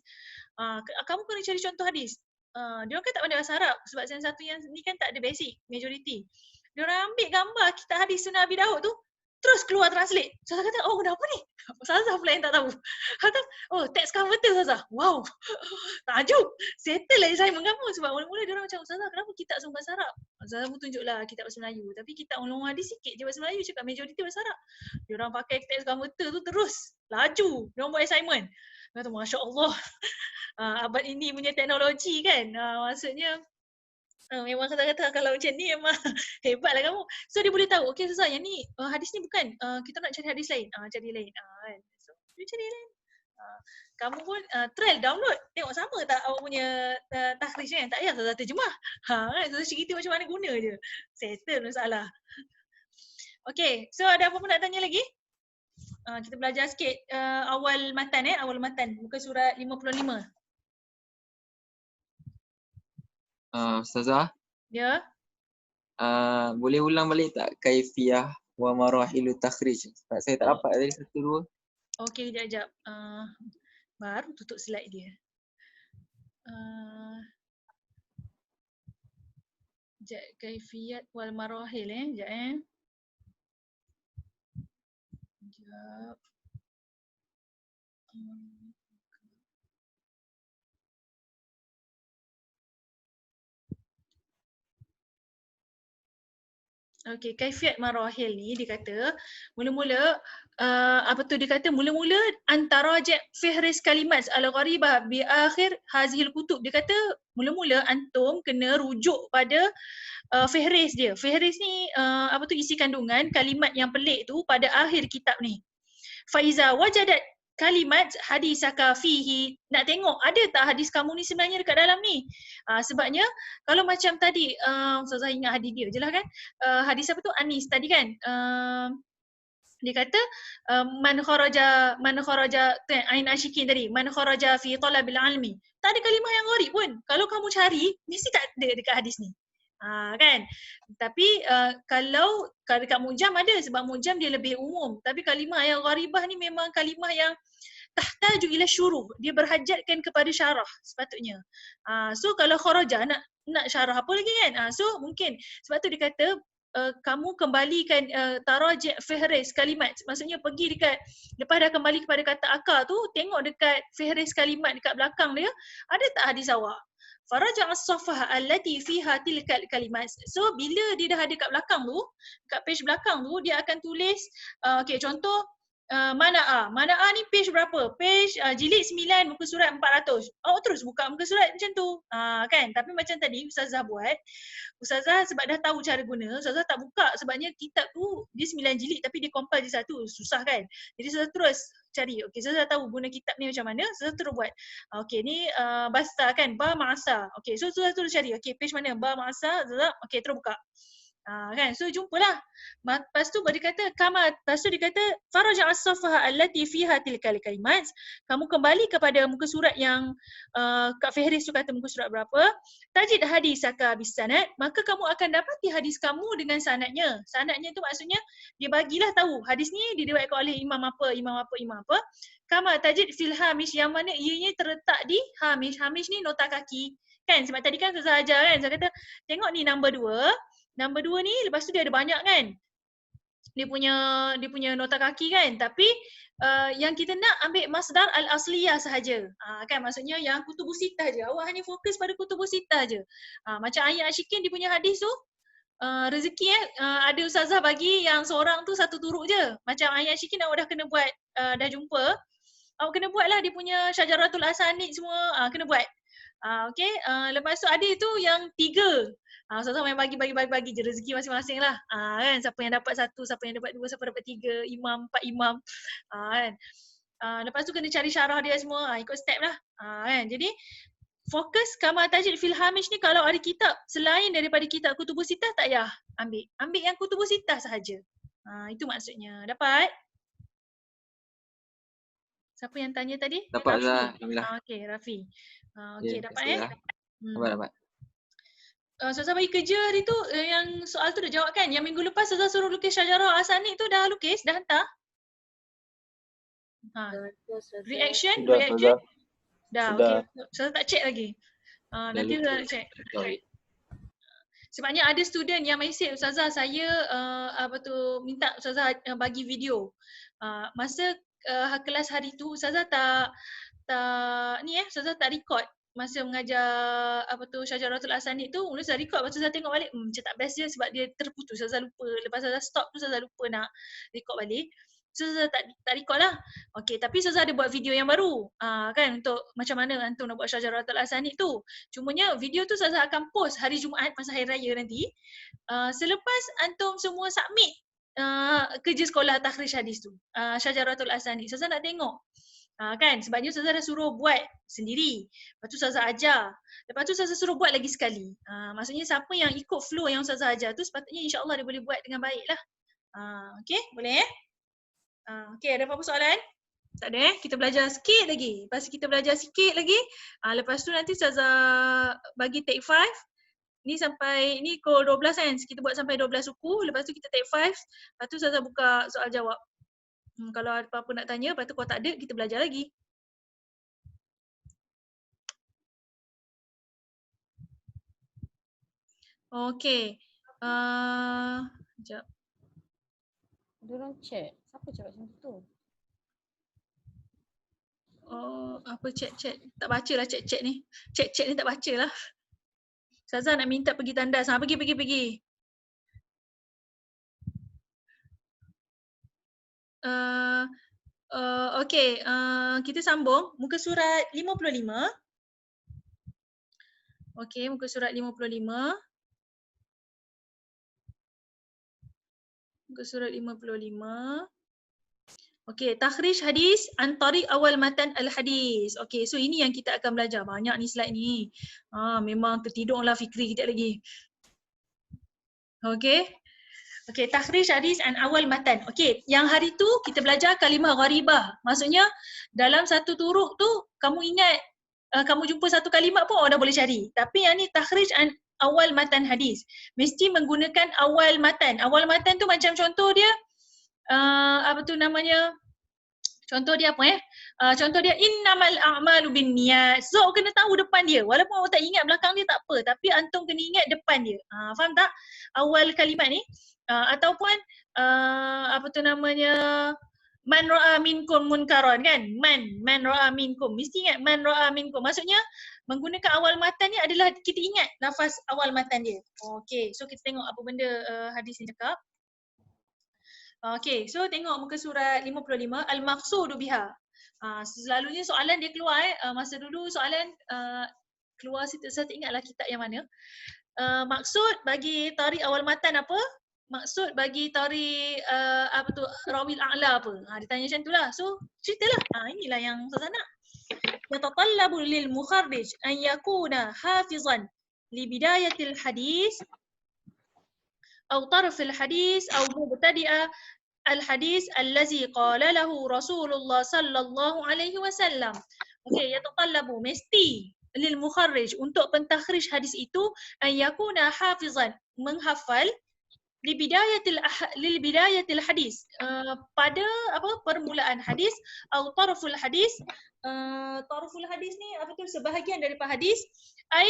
Kamu kena cari contoh hadis. Dia orang kan tak pandai bahasa Arab. Sebab SEM 1 yang ni kan tak ada basic, majority. Dia orang ambil gambar kitab hadis Sunan Abi Daud tu. terus keluar translate. Ustazah kata, oh kenapa ni? Ustazah pula yang tak tahu. Kata, oh text converter Ustazah. Wow, tajuk. Settle lah assignment kamu. Sebab mula-mula dia orang macam, Ustazah kenapa kitab semua bahasa Arab? Ustazah pun tunjuklah kitab bahasa Melayu. Tapi kitab ulum hadis sikit je bahasa Melayu, cakap majoriti bahasa Arab. Dia orang pakai text converter tu terus. Laju. Dia orang buat assignment. Kata, Masya Allah. Abad ini punya teknologi kan. Maksudnya, memang kata-kata kalau macam ni memang hebatlah kamu. So dia boleh tahu, okey Ustazah yang ni hadis ni bukan, kita nak cari hadis lain. Cari lain. Kan. So dia cari lain. Kamu pun trial download, tengok sama tak awak punya takhrij kan. Tak payah Ustazah terjemah. Kan. Ustazah cerita macam mana guna je. Settle masalah. Okey, so ada apa-apa nak tanya lagi? Kita belajar sikit awal matan muka surat 55. Ustazah, Ya. boleh ulang balik tak kaifiyah wa marahilu takhrij? Sebab saya tak dapat tadi satu dua. Okey, sekejap. Baru tutup slide dia. Sekejap, kaifiyat wal marahil sekejap Sekejap. Okey, kaifiyat marahil ni dia kata mula-mula mula-mula antara fihris kalimat al-gharibah bi akhir hazil kutub. Dia kata mula-mula antum kena rujuk pada fihris dia. Fihris ni isi kandungan kalimat yang pelik tu pada akhir kitab ni. Faiza wajadat kalimat hadisaka fihi, nak tengok ada tak hadis kamu ni sebenarnya dekat dalam ni. Sebabnya kalau macam tadi Ustazah ingat hadis dia je lah kan, hadis apa tu, Anis tadi kan, dia kata man kharaja ain asyikin tadi, man kharaja fi talabil ilmi, tak ada kalimah yang gharib pun. Kalau kamu cari mesti tak ada dekat hadis ni. Kan. Tapi kalau dekat mujam ada, sebab mujam dia lebih umum. Tapi kalimah yang gharibah ni memang kalimah yang tahtaju ila syuruh, dia berhajatkan kepada syarah sepatutnya. So kalau kharaja nak syarah apa lagi kan. So mungkin sebab tu dia kata kamu kembalikan taraji' fihris kalimat, maksudnya pergi dekat, lepas dah kembali kepada kata akar tu, tengok dekat fihris kalimat dekat belakang dia ada tak hadis awak. Faraja' as-safhah allati fiha tilkal kalimat. So bila dia dah ada kat belakang tu, kat page belakang tu, dia akan tulis okey, contoh Mana A ni page berapa? Page jilid 9 muka surat 400. Awak terus buka muka surat macam tu. Kan? Tapi macam tadi Ustazah buat, Ustazah sebab dah tahu cara guna, Ustazah tak buka sebabnya kitab tu dia 9 jilid tapi dia compile je satu. Susah kan? Jadi Ustazah terus cari. Okey, Ustazah tahu guna kitab ni macam mana, Ustazah terus buat. Okey, ni basta kan? Ba ma'asa. Okey, so Ustazah terus cari. Okey, page mana? Ba ma'asa. Ustazah, okey, terus buka. Kan, so jumpalah. Lepas tu dia kata faraja as-safhah allati fiha tilkal kalimat, kamu kembali kepada muka surat yang Kak Fihris tu kata muka surat berapa, tajid hadisaka bis sanad, maka kamu akan dapati hadis kamu dengan sanadnya. Sanadnya tu maksudnya dia bagilah tahu hadis ni diriwayatkan oleh imam apa. Kama tajid fil hamish, yang mana ianya terletak di hamish. Hamish ni nota kaki. Kan, sebab tadi kan Ustazah ajar kan, saya kata tengok ni number 2 ni, lepas tu dia ada banyak kan, dia punya nota kaki kan, tapi yang kita nak ambil masdar al-asliyah sahaja. Kan, maksudnya yang kutubus sittah je, awak hanya fokus pada kutubus sittah je. Macam ayat asyikin dia punya hadis tu, rezeki ada Ustazah bagi yang seorang tu satu turuk je. Macam ayat asyikin awak dah kena buat, dah jumpa, awak kena buat lah dia punya syajaratul asanid semua, kena buat. Okay, lepas tu ada tu yang 3. Ustazah main bagi je rezeki masing-masing lah. Kan, siapa yang dapat 1, siapa yang dapat 2, siapa dapat 3, imam, 4 imam. Kan. Lepas tu kena cari syarah dia semua, ikut step lah. Kan. Jadi fokus kama tajid fil hamish ni, kalau ada kitab selain daripada kitab kutubus sittah tak payah ambil. Ambil yang kutubus sittah sahaja. Itu maksudnya. Dapat? Siapa yang tanya tadi? Dapat lah. Okey, Rafi. Okey, dapat Dapat. Ustazah bagi kerja hari tu, yang soal tu dah jawab kan? Yang minggu lepas Ustazah suruh lukis syajarah asanid tu dah lukis? Dah hantar? Reaction? Dah, okey. Ustazah tak check lagi. Nanti Ustazah check. Sebabnya ada student yang mesej, Ustazah saya minta Ustazah bagi video. Masa kelas hari tu Ustazah Ustazah tak record masa mengajar Syajaratul Asanid tu. Mula Ustazah record, lepas tu Ustazah tengok balik, macam tak best dia sebab dia terputus. Ustazah lupa, lepas Ustazah stop tu Ustazah lupa nak record balik. So Ustazah tak record lah. Okay, tapi Ustazah ada buat video yang baru kan, untuk macam mana antum nak buat Syajaratul Asanid tu. Cumanya video tu Ustazah akan post hari Jumaat masa Hari Raya nanti. Selepas antum semua submit kerja sekolah takhrij hadis tu, Syajaratul Asanid. Ustazah nak tengok. Kan, sebabnya Ustazah dah suruh buat sendiri. Lepas tu Ustazah ajar. Lepas tu Ustazah suruh buat lagi sekali. Maksudnya siapa yang ikut flow yang Ustazah ajar tu, sepatutnya insya-Allah dia boleh buat dengan baik lah. Okay, boleh okay, ada apa-apa soalan? Tak ada kita belajar sikit lagi. Lepas kita belajar sikit lagi, lepas tu nanti Ustazah bagi take 5. Ni sampai, ni pukul 12 kan, kita buat sampai 12 suku. Lepas tu kita take 5. Lepas tu Ustazah buka soal jawab. Kalau ada apa-apa nak tanya, lepas tu kalau tak ada, kita belajar lagi. Okay. Sekejap. Ada orang chat. Siapa cakap macam tu? Apa chat-chat? Tak baca lah chat-chat ni. Chat-chat ni tak baca lah. Ustazah nak minta pergi tandas. Pergi. Okay, kita sambung muka surat 55. Okay, muka surat 55. Muka surat 55. Okay, takhrij hadis an tariq awal matan al-hadis. Okay, so ini yang kita akan belajar. Banyak ni slide ni. Memang tertidurlah Fikri kejap lagi. Okay. Okay, takhrij hadis an awal matan. Okay, yang hari tu kita belajar kalimah gharibah. Maksudnya dalam satu turuk tu kamu ingat kamu jumpa satu kalimat pun dah boleh cari. Tapi yang ni takhrij an awal matan hadis. Mesti menggunakan awal matan. Awal matan tu macam contoh dia contoh dia contoh dia innamal a'malu binniyat. So kena tahu depan dia. Walaupun awak tak ingat belakang dia tak apa, tapi antum kena ingat depan dia. Faham tak? Awal kalimat ni ataupun man ra'a minkum munkaran kan? Man ra'a minkum. Mesti ingat man ra'a minkum. Maksudnya menggunakan awal matan ni adalah kita ingat lafaz awal matan dia. Okay, so kita tengok apa benda hadis ni cakap. Okay, so tengok muka surat 55, al-maqsudu biha. Selalunya soalan dia keluar masa dulu soalan keluar, saya tak ingatlah kitab yang mana. Maksud bagi tarikh awal matan apa? Maksud bagi tarikh rawil a'la apa? Dia tanya macam itulah. So, ceritalah. Inilah yang Ustazah nak. Yatatallabu lil mukharrij an yakuna hafizan li bidayatil hadis أو طرف الحديث أو مبتدئ الحديث الذي قال له رسول الله صلى الله عليه وسلم. Okay, يتطلب mesti للمخرج untuk pentakhrij hadis itu أن يكون حافظا menghafal libidayatil hadis pada permulaan hadis atau taraful hadis. Taraful hadis ni sebahagian daripada hadis ai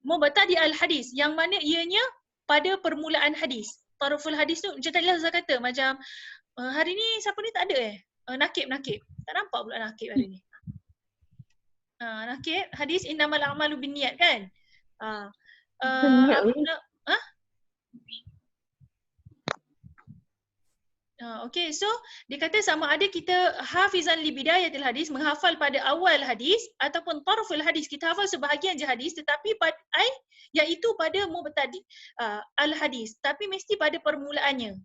mubtadi al hadis yang mana ianya pada permulaan hadis. Taraful hadis tu macam tadi Ustazah kata macam hari ni siapa ni tak ada Nakib. Tak nampak pula Nakib hari ni. Nakib hadis innamal a'malu binniyat kan? Okay, so dia kata sama ada kita hafizan li bidayatil hadis, menghafal pada awal hadis, ataupun taraful hadis, kita hafal sebahagian je hadis tetapi iaitu pada mubtadi al hadis, tapi mesti pada permulaannya.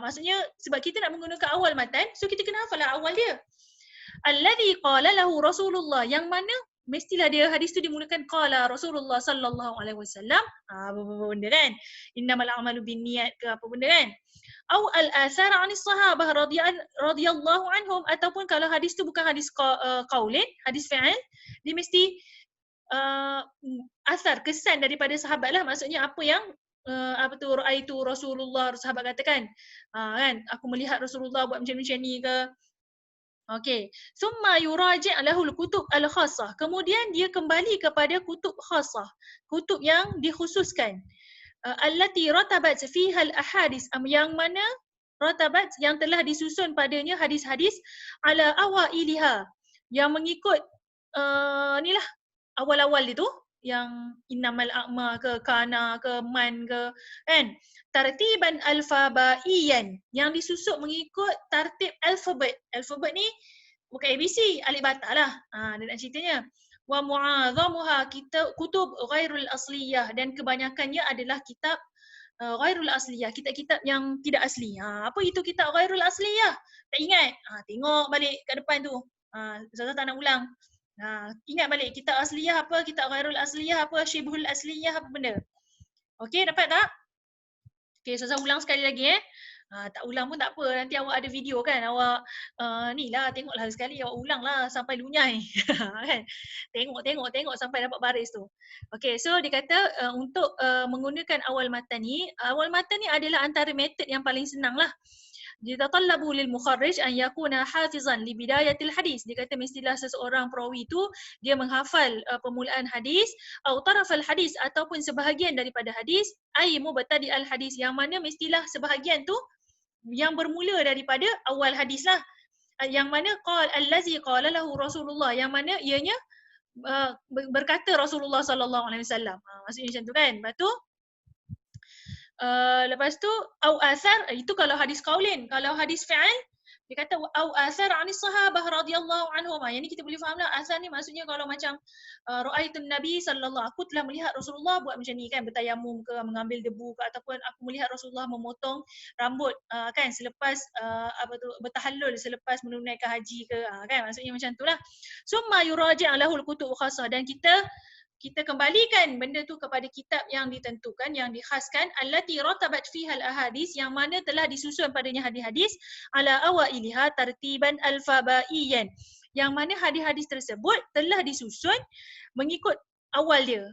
Maksudnya sebab kita nak menggunakan awal matan, so kita kena hafal awal dia. Alladhi qala lahu Rasulullah, yang mana mestilah dia hadis tu dimulakan qala Rasulullah sallallahu alaihi wasallam. Apa benda kan? Innamal a'malu binniyat ke apa benda kan? Au al-athar 'anis sahabah radhiyallahu anhum, ataupun kalau hadis tu bukan hadis qaulin, hadis fi'il, dia mesti asar, kesan daripada sahabat lah. Maksudnya apa yang ra'aitu Rasulullah, sahabat katakan kan, aku melihat Rasulullah buat macam ni ke. Okay, summa yuraji' lahul kutub al-khassah, kemudian dia kembali kepada kutub khassah, kutub yang dikhususkan. allati ratabat fiha al-ahadis, yang mana ratabat yang telah disusun padanya hadis-hadis ala awailiha, yang mengikut inilah awal-awal itu, yang innamal a'ma ke kana ke man ke, kan, tartiban alfabaiyan, yang disusun mengikut tartib alfabet. Alfabet ni bukan ABC, alif bata lah. Dia nak ceritanya. Wa mu'adhamuha kutub ghairul asliyah, dan kebanyakannya adalah kitab ghairul asliyah, kitab-kitab yang tidak asli. Apa itu kitab ghairul asliyah? Tak ingat? Tengok balik kat depan tu. Ustazah tak nak ulang. Ingat balik kitab asliyah apa, kitab ghairul asliyah apa, syibhul asliyah apa benda. Okey, dapat tak? Okey, Ustazah ulang sekali lagi tak ulang pun tak apa, nanti awak ada video kan, awak ni lah, tengoklah sekali, awak ulang lah sampai lunyai. Kan? Tengok sampai dapat baris tu. Okey, so dia kata untuk menggunakan awal matan ni adalah antara metod yang paling senang lah. Yatatallabu lil mukharrij an yakuna hafizan li bidayatil hadis. Dia kata mestilah seseorang perawi tu dia menghafal permulaan hadis, atau tarafal hadis, ataupun sebahagian daripada hadis, ai mubtadi al hadis, yang mana mestilah sebahagian tu yang bermula daripada awal hadis lah. Yang mana qala allazi qala lahu Rasulullah, yang mana ianya berkata Rasulullah sallallahu alaihi wasallam. Maksudnya macam tu kan. Lepas tu au asar, itu kalau hadis qaulin. Kalau hadis fi'al, dia kata au asar anis sahabah radhiyallahu anhum. Yang ni kita boleh faham lah. Asar ni maksudnya kalau macam ra'aitun nabi sallallahu, aku telah melihat Rasulullah buat macam ni kan, bertayamum ke, mengambil debu ke, ataupun aku melihat Rasulullah memotong rambut kan selepas bertahallul, selepas menunaikan haji ke, kan, maksudnya macam tu lah. Summa yuraji' lahul kutub khassah, dan kita kembalikan benda tu kepada kitab yang ditentukan, yang dikhaskan, allati ratabat fiha al-ahadis, yang mana telah disusun padanya hadis-hadis, ala awailiha tartiban alfabaiyan, yang mana hadis-hadis tersebut telah disusun mengikut awal dia.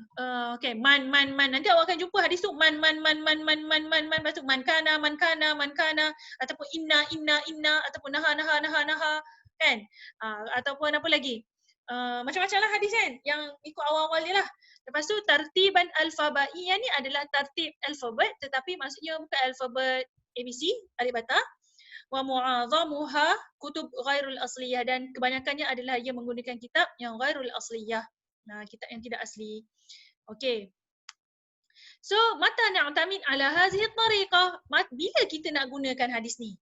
Okay, man, nanti awak akan jumpa hadis tu man, lepas tu man kana, ataupun inna, ataupun naha, kan, ataupun apa lagi, macam-macam lah hadis kan, yang ikut awal-awal dia lah. Lepas tu tartiban alfabaiyan ni adalah tartib alfabet, tetapi maksudnya bukan alfabet ABC, alif bata. Wa mu'adhamuha kutub ghairul asliyah, dan kebanyakannya adalah ia menggunakan kitab yang ghairul asliyah, kitab yang tidak asli. Okey. So mata na'tamid ala hazihi tariqah, bila kita nak gunakan hadis ni?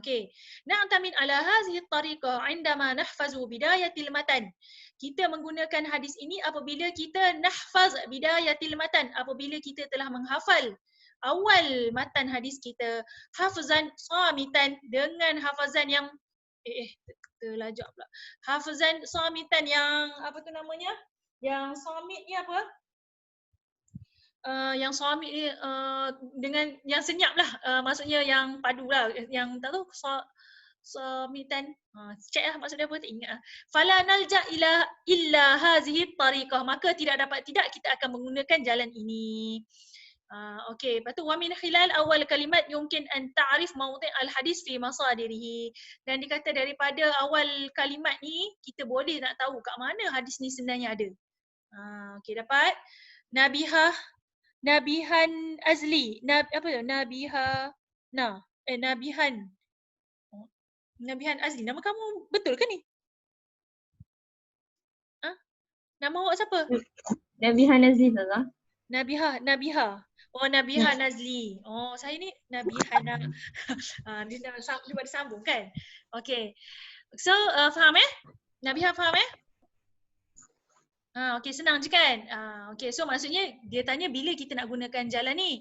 Okey. Na'tamid ala hazihi tariqah indama nahfazu bidayatil matan. Kita menggunakan hadis ini apabila kita nahfaz bidayatil matan, apabila kita telah menghafal awal matan hadis kita, hafzan samitan, dengan hafazan yang terlajak pula. Hafzan samitan yang apa tu namanya? Yang samit ni apa? Yang samit ni dengan yang senyap lah, maksudnya yang padu lah, yang tak tahu samitan. Check lah maksudnya apa, tak ingat. Fala nalja illa hazihi tariqah, maka tidak kita akan menggunakan jalan ini. Okey, lepas tu wa min khilal awal kalimat yumkin an ta'rif mawdi' al-hadis fi masadirihi, dan dikata daripada awal kalimat ni kita boleh nak tahu kat mana hadis ni sebenarnya ada. Okey, dapat nabihan azli, nabihan azli. Nama kamu betul ke ni? Nama awak siapa? Nabihan Azli Ustazah. Nabiha. Oh, Nabiha Nazli. Oh, saya ni Nabiha dia boleh sambung kan? Okay. So, faham Nabiha faham okay, senang je kan? Okay, so maksudnya dia tanya bila kita nak gunakan jalan ni.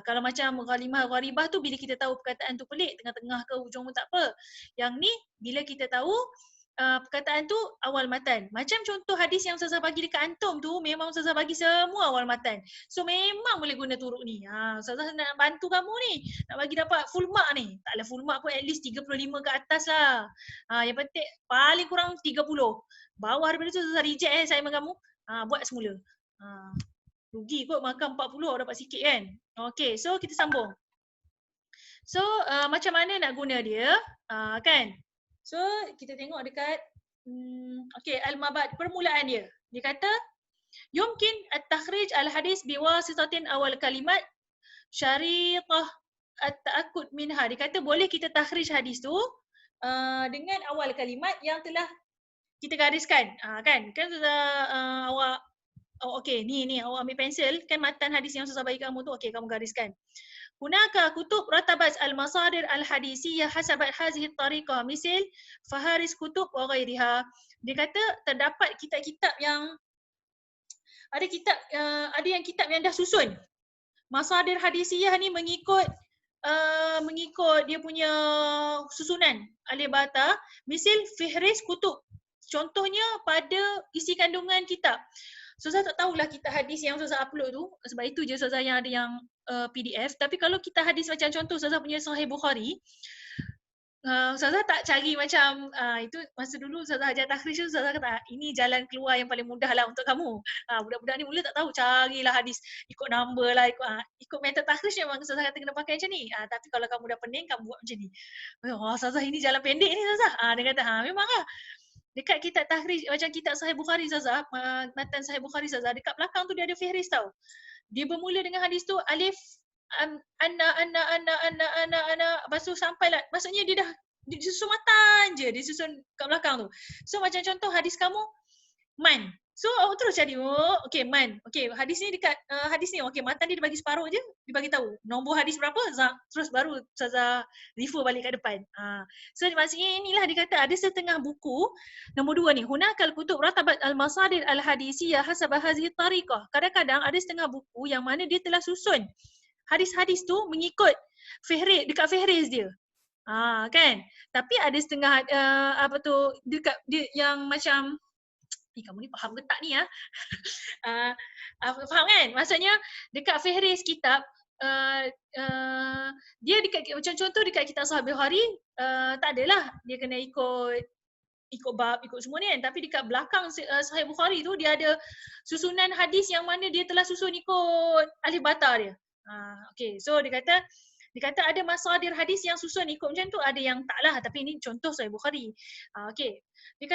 Kalau macam ghalimah gharibah tu, bila kita tahu perkataan tu pelik, tengah-tengah ke hujung pun tak apa. Yang ni, bila kita tahu perkataan tu awal matan. Macam contoh hadis yang Ustazah bagi dekat antum tu, memang Ustazah bagi semua awal matan. So memang boleh guna turuk ni. Ustazah nak bantu kamu ni, nak bagi dapat full mark ni. Taklah full mark pun at least 35 ke atas lah. Yang penting paling kurang 30. Bawah daripada tu Ustazah reject saya dengan kamu. Buat semula. Rugi kot makan 40 dapat sikit kan. Okay, so kita sambung. So macam mana nak guna dia, kan? So kita tengok dekat okay, al-mabad, permulaan dia. Dia kata Yumkin at-takhrij al-hadis biwasitatin awal kalimat syariqah at-ta'akkud minha. Dia kata boleh kita takhrij hadis tu dengan awal kalimat yang telah kita gariskan. Kan awak okey ni awak ambil pensel kan matan hadis yang Ustazah bagi kamu tu, okey kamu gariskan. Hunaka kutub ratabat al-masadir al-hadisiyah hasabat hazihi at-tariqah misal faharis kutub wa ghairiha. Dia kata terdapat kitab-kitab yang ada kitab yang dah susun. Masadir hadisiyah ni mengikut dia punya susunan alif bata, misal fihris kutub. Contohnya pada isi kandungan kitab. Ustazah tak tahulah kitab hadis yang Ustazah upload tu, sebab itu je Ustazah yang ada yang PDF. Tapi kalau kitab hadis macam contoh Ustazah punya Sahih Bukhari, Ustazah tak cari macam itu masa dulu Ustazah ajar takhrij tu, Ustazah kata ini jalan keluar yang paling mudah lah untuk kamu. Budak-budak ni mula tak tahu, carilah hadis ikut number lah, ikut metode takhrij memang Ustazah kata kena pakai macam ni. Tapi kalau kamu dah pening kamu buat macam ni. Ustazah ini jalan pendek ni Ustazah. Dia kata memang lah. Dekat kitab takhrij macam kitab Sahih Bukhari Ustazah, matan Sahih Bukhari Ustazah, dekat belakang tu dia ada fihris tau. Dia bermula dengan hadis tu alif anna lepas tu sampailah, maksudnya dia dah disusun matan je, dia susun kat belakang tu. So macam contoh hadis kamu man, so awak terus cari okey man, okey hadis ni dekat hadis ni okey matan dia bagi separuh je, dia bagi tahu nombor hadis berapa, terus baru Ustazah refer balik kat depan. So maksudnya inilah dia kata ada setengah buku. Nombor 2 ni hunakal kutub ratabat al-masadir al-hadisiyah hasab hazihi tariqah. Kadang-kadang ada setengah buku yang mana dia telah susun hadis-hadis tu mengikut fihris, dekat fihris dia. Kan? Tapi ada setengah dekat dia yang macam kamu ni faham ke tak ni faham kan? Maksudnya dekat fihris kitab dia dekat macam contoh dekat kitab Sahih Bukhari tak adalah dia kena ikut bab, ikut semua ni kan. Tapi dekat belakang Sahih Bukhari tu dia ada susunan hadis yang mana dia telah susun ikut alif bata dia. Okay, so dia kata ada masadir hadis yang susun ikut macam tu, ada yang taklah, tapi ini contoh Sahih Bukhari. Okay, dia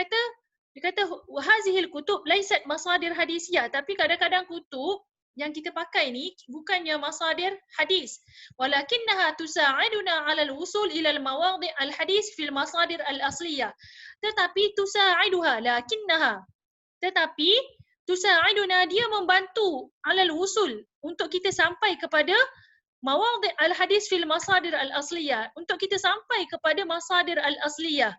kata wahazihil kutub laisat masadir hadisiyah, tapi kadang-kadang kutub yang kita pakai ni bukannya masadir hadis, walakinnaha tusa'iduna 'ala al-wusul ila al-mawadi' al-hadis fil masadir al-asliyah. Tetapi tusa'iduna dia membantu 'ala al-wusul untuk kita sampai kepada mawadi' al-hadis fil masadir al-asliyah, untuk kita sampai kepada masadir al-asliyah.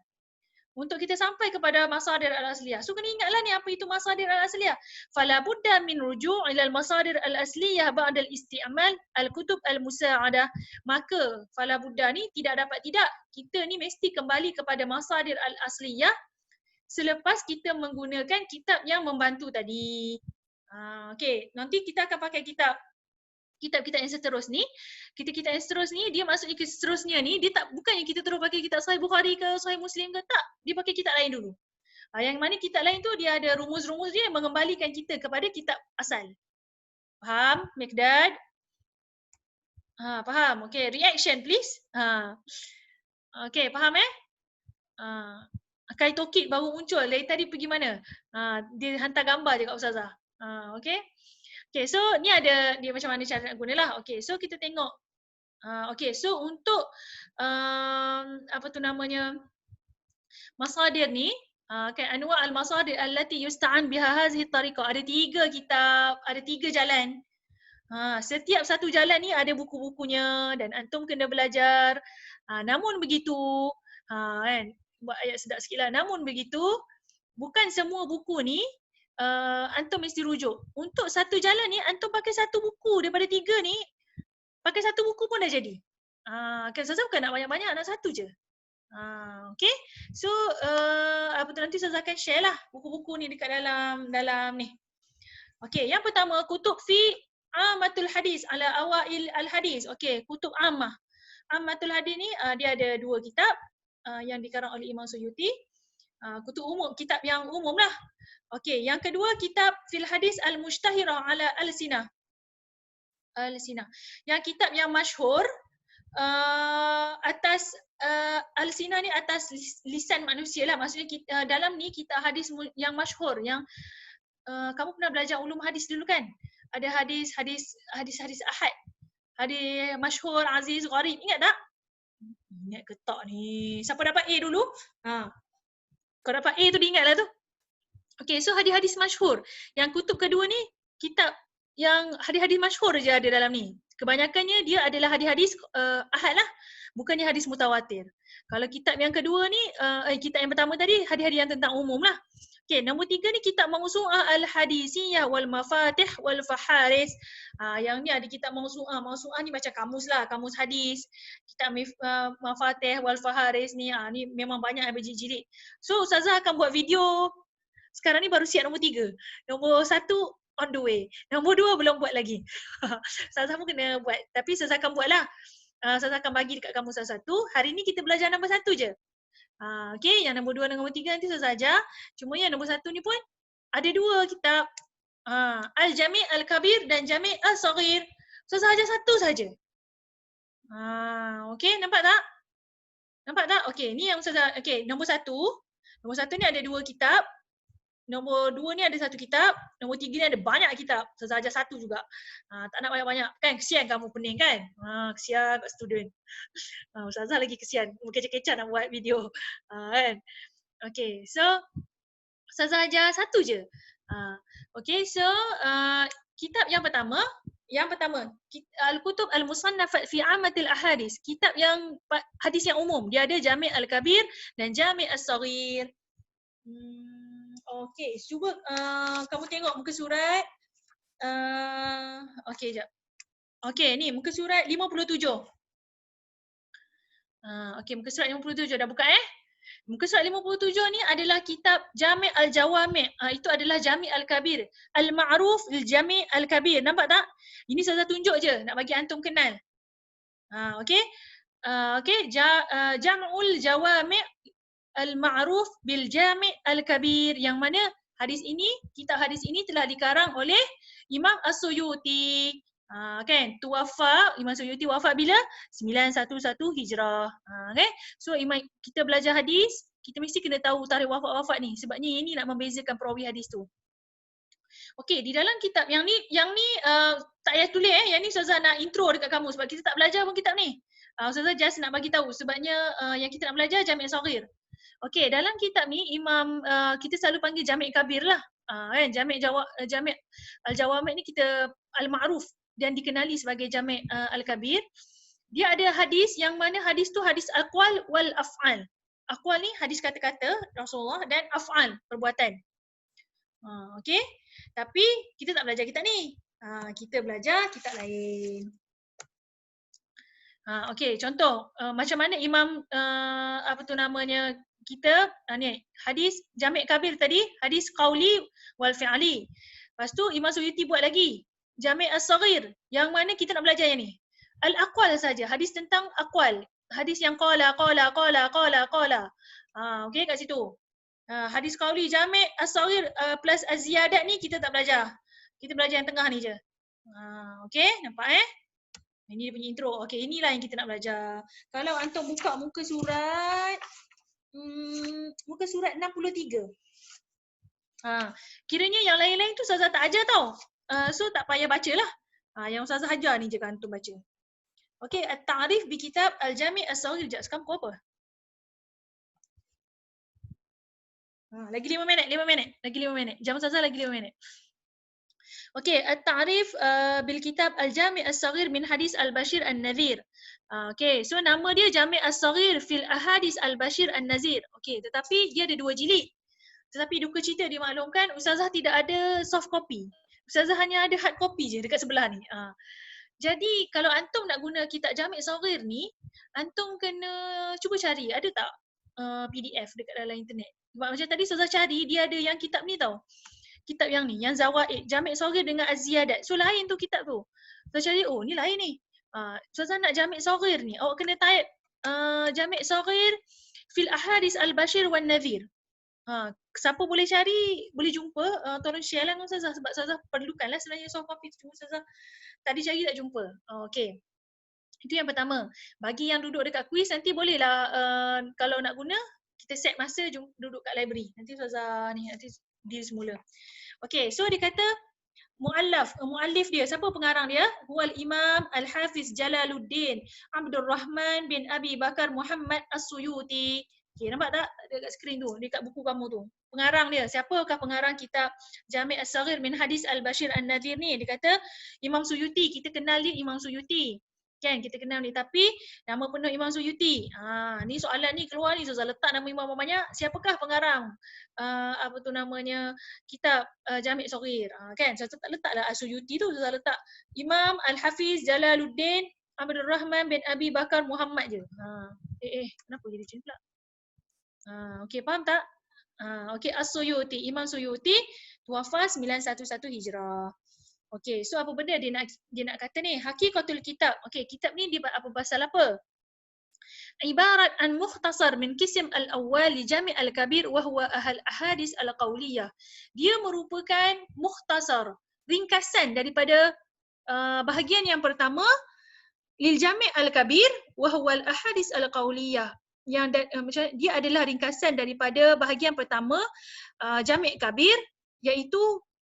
Untuk kita sampai kepada masadir al-asliyah. So kena ingatlah ni apa itu masadir al-asliyah. Fala budda min ruju' ila al-masadir al-asliyah ba'da al-isti'mal al-kutub al-musa'adah. Maka fala budda ni tidak dapat tidak, kita ni mesti kembali kepada masadir al-asliyah selepas kita menggunakan kitab yang membantu tadi. Okey, nanti kita akan pakai kitab yang seterusnya. Kitab yang seterusnya dia maksudnya seterusnya ni dia tak, bukannya kita terus pakai kitab Sahih Bukhari ke Sahih Muslim ke, tak. Dia pakai kitab lain dulu. Yang mana kitab lain tu dia ada rumus-rumus dia yang mengembalikan kita kepada kitab asal. Faham, Mikdad? Faham. Okey, reaction please. Okey, faham Kai Tokit baru muncul. Dari tadi pergi mana? Dia hantar gambar je kat Ustazah. Okey. Okay, so ni ada dia macam mana cara nak guna lah. Okay, so kita tengok. Okay, so untuk masadir ni, kan anwa' al-masadir allati yusta'an biha hazihi tariqah. Ada 3 kitab, ada 3 jalan. Setiap satu jalan ni ada buku-bukunya dan antum kena belajar. Namun begitu, kan, buat ayat sedap sikit lah. Namun begitu, bukan semua buku ni antum mesti rujuk. Untuk satu jalan ni antum pakai satu buku daripada 3 ni, pakai satu buku pun dah jadi. Kan Ustazah bukan nak banyak-banyak, nak satu je. Okay, so nanti Ustazah akan share lah buku-buku ni dekat dalam ni. Okay, yang pertama kutub fi amatul hadis ala awail al hadis. Okay, kutub ammah. Ammatul hadis ni dia ada 2 kitab yang dikarang oleh Imam Suyuti. Kutub umum, kitab yang umum lah. Okey, yang kedua kitab fil hadis al-mushtahirah ala al-sinah. Yang kitab yang masyhur atas al-sinah ni atas lisan manusia lah. Maksudnya dalam ni kitab hadis yang masyhur yang kamu pernah belajar ulum hadis dulu kan? Ada hadis ahad. Hadis masyhur, aziz, gharib. Ingat tak? Ingat ke tak ni? Siapa dapat A dulu? Kau dapat A tu diingatlah tu. Okay, so hadis-hadis masyhur. Yang kutub kedua ni, kitab yang hadis-hadis masyhur je ada dalam ni. Kebanyakannya dia adalah hadis-hadis ahad lah. Bukannya hadis mutawatir. Kalau kitab yang kedua ni, kitab yang pertama tadi, hadis-hadis yang tentang umum lah. Okay, nombor 3 ni kitab Mawsu'ah al-Hadisiyah wal Mafatih wal Faharis. Yang ni ada kitab Mawsu'ah. Mawsu'ah ni macam kamus lah, kamus hadis. Kitab Mafatih wal Faharis ni, ni memang banyak yang berjilid-jilid. So Ustazah akan buat video. Sekarang ni baru siap nombor 3. Nombor 1 on the way. Nombor 2 belum buat lagi. Ustazah pun kena buat. Tapi Ustazah akan buat lah. Ustazah akan bagi dekat kamu satu. Hari ni kita belajar nombor 1 je. Okay, yang nombor 2 dan nombor 3 nanti Ustazah ajar. Cuma yang nombor 1 ni pun ada 2 kitab. Al-Jami' Al-Kabir dan Jami' Al-Saghir. Ustazah ajar 1 saja. Okay, nampak tak? Nampak tak? Okay, ni yang Ustazah. Okay, nombor 1. Nombor 1 ni ada 2 kitab. Nombor 2 ni ada 1 kitab. Nombor 3 ni ada banyak kitab. Ustazah ajar 1 juga. Tak nak banyak-banyak. Kan kesian kamu pening kan? Kesian kat student. Ustazah lagi kesian. Kecat-kecat nak buat video. Kan? Okay, so Ustazah ajar 1 je. Okay, so kitab yang pertama. Al-Kutub Al-Musannafat fi Amatil Ahadis. Kitab yang hadis yang umum. Dia ada Jami' Al-Kabir dan Jami' Al-Saghir. Okay, cuba kamu tengok muka surat. Okay, sekejap. Okay, ni muka surat 57. Okay, muka surat 57 dah buka Muka surat 57 ni adalah kitab Jami' Al-Jawami'. Itu adalah Jami' Al-Kabir. Al-Ma'ruf Al-Jami' Al-Kabir. Nampak tak? Ini saya tunjuk je nak bagi antum kenal. Okay. Okay, Jam'ul Jawami' Al-Ma'ruf bil Jami' Al-Kabir, yang mana kitab hadis ini telah dikarang oleh Imam As-Suyuti. Kan, Imam Suyuti wafat bila? 911 Hijrah. Okay. So kita belajar hadis, kita mesti kena tahu tarikh wafat ni, sebabnya ini nak membezakan perawi hadis tu. Okay, di dalam kitab yang ni tak payah tulis yang ni Ustazah nak intro dekat kamu sebab kita tak belajar pun kitab ni. Ustazah just nak bagi tahu sebabnya yang kita nak belajar Jami' Saghir. Okay, dalam kitab ni kita selalu panggil Jami' Kabir lah. Kan, Jami' Al-Jawami' ni kita Al-Ma'ruf dan dikenali sebagai Jami' Al-Kabir. Dia ada hadis yang mana hadis tu hadis aqwal wal af'al. Aqwal ni hadis kata-kata Rasulullah dan af'al, perbuatan. Okay, tapi kita tak belajar kitab ni. Kita belajar kitab lain. Okay, contoh macam mana Imam kita ni hadis Jami' Kabir tadi, hadis qauli wal fi'li. Lepas tu Imam Suyuti buat lagi Jami' As-Saghir, yang mana kita nak belajar yang ni. Al-aqwal saja, hadis tentang aqwal. Hadis yang qala. Okay, kat situ. Hadis qauli Jami' As-Saghir plus Az-Ziyadat ni kita tak belajar. Kita belajar yang tengah ni je. Okay, nampak Ini dia punya intro. Okay, inilah yang kita nak belajar. Kalau antum buka muka surat 63. Kiranya yang lain-lain tu Ustazah tak ajar tau. So tak payah bacalah. Yang Ustazah ajar ni je kan antum baca. Okay, at-ta'rif bi kitab Al-Jami' As-Saghir. Sekejap, sekarang pukul apa? Lagi 5 minit. Lagi 5 minit. Jam Ustazah lagi 5 minit. Okay, at-ta'rif bil kitab Al-Jami' As-Saghir min hadis Al-Bashir An-Nadhir. Okay, so nama dia Jami' As-Saghir fil Ahadis Al-Bashir An-Nadhir. Okay, tetapi dia ada 2 jilid. Tetapi duka cita dimaklumkan Ustazah tidak ada soft copy. Ustazah hanya ada hard copy je dekat sebelah ni. Jadi kalau antum nak guna kitab Jami' Saghir ni, antum kena cuba cari ada tak PDF dekat dalam internet. Sebab macam tadi Ustazah cari, dia ada yang kitab ni tau. Kitab yang ni, yang Zawaid, Jami' Saghir dengan Az-Ziyadat. So lain tu kitab tu. Ustazah cari, oh ni lain ni. Ustazah nak Jami' Saghir ni, awak kena type Jami' Saghir fil Ahadis Al-Bashir wan Nadhir. Siapa boleh cari, boleh jumpa, tolong share lah dengan Ustazah sebab Ustazah perlukanlah sebenarnya soft copy tu. Cuma Ustazah tadi cari tak jumpa. Okay. Itu yang pertama. Bagi yang duduk dekat quiz nanti bolehlah kalau nak guna, kita set masa duduk kat library. Nanti Ustazah ni, nanti diri semula. Okey, so dia kata muallif dia, siapa pengarang dia? Huwal Imam Al-Hafiz Jalaluddin Abdul Rahman bin Abi Bakar Muhammad As-Suyuti. Okey, nampak tak dekat skrin tu, dekat buku kamu tu. Pengarang dia, siapakah pengarang kitab Jami' As-Saghir min Hadis Al-Bashir An-Nadhir ni? Dia kata Imam Suyuti, kita kenal dia Imam Suyuti. Kan kita kenal ni, tapi nama penuh Imam Suyuti. Ni soalan ni keluar ni, Ustazah letak nama imam banyak, siapakah pengarang apa tu namanya kitab Jami' Saghir. Kan Ustazah tak letaklah As-Suyuti tu, Ustazah letak Imam Al-Hafiz Jalaluddin Abdul Rahman bin Abi Bakar Muhammad je. Kenapa jadi macam ni pula? Okey, faham tak? Okey, As-Suyuti, Imam Suyuti tuafa 911 Hijrah. Okey, so apa benda dia nak kata ni? Hakikatul kitab. Okey, kitab ni dia apa pasal apa? Ibarat an mukhtasar min qism al-awwal li Jami' al-Kabir wa huwa ahadis al-qawliyah. Dia merupakan mukhtasar, ringkasan daripada bahagian yang pertama lil Jami' al-Kabir wa huwa al-ahadis al-qawliyah. Yang dia adalah ringkasan daripada bahagian pertama Jami' Kabir, iaitu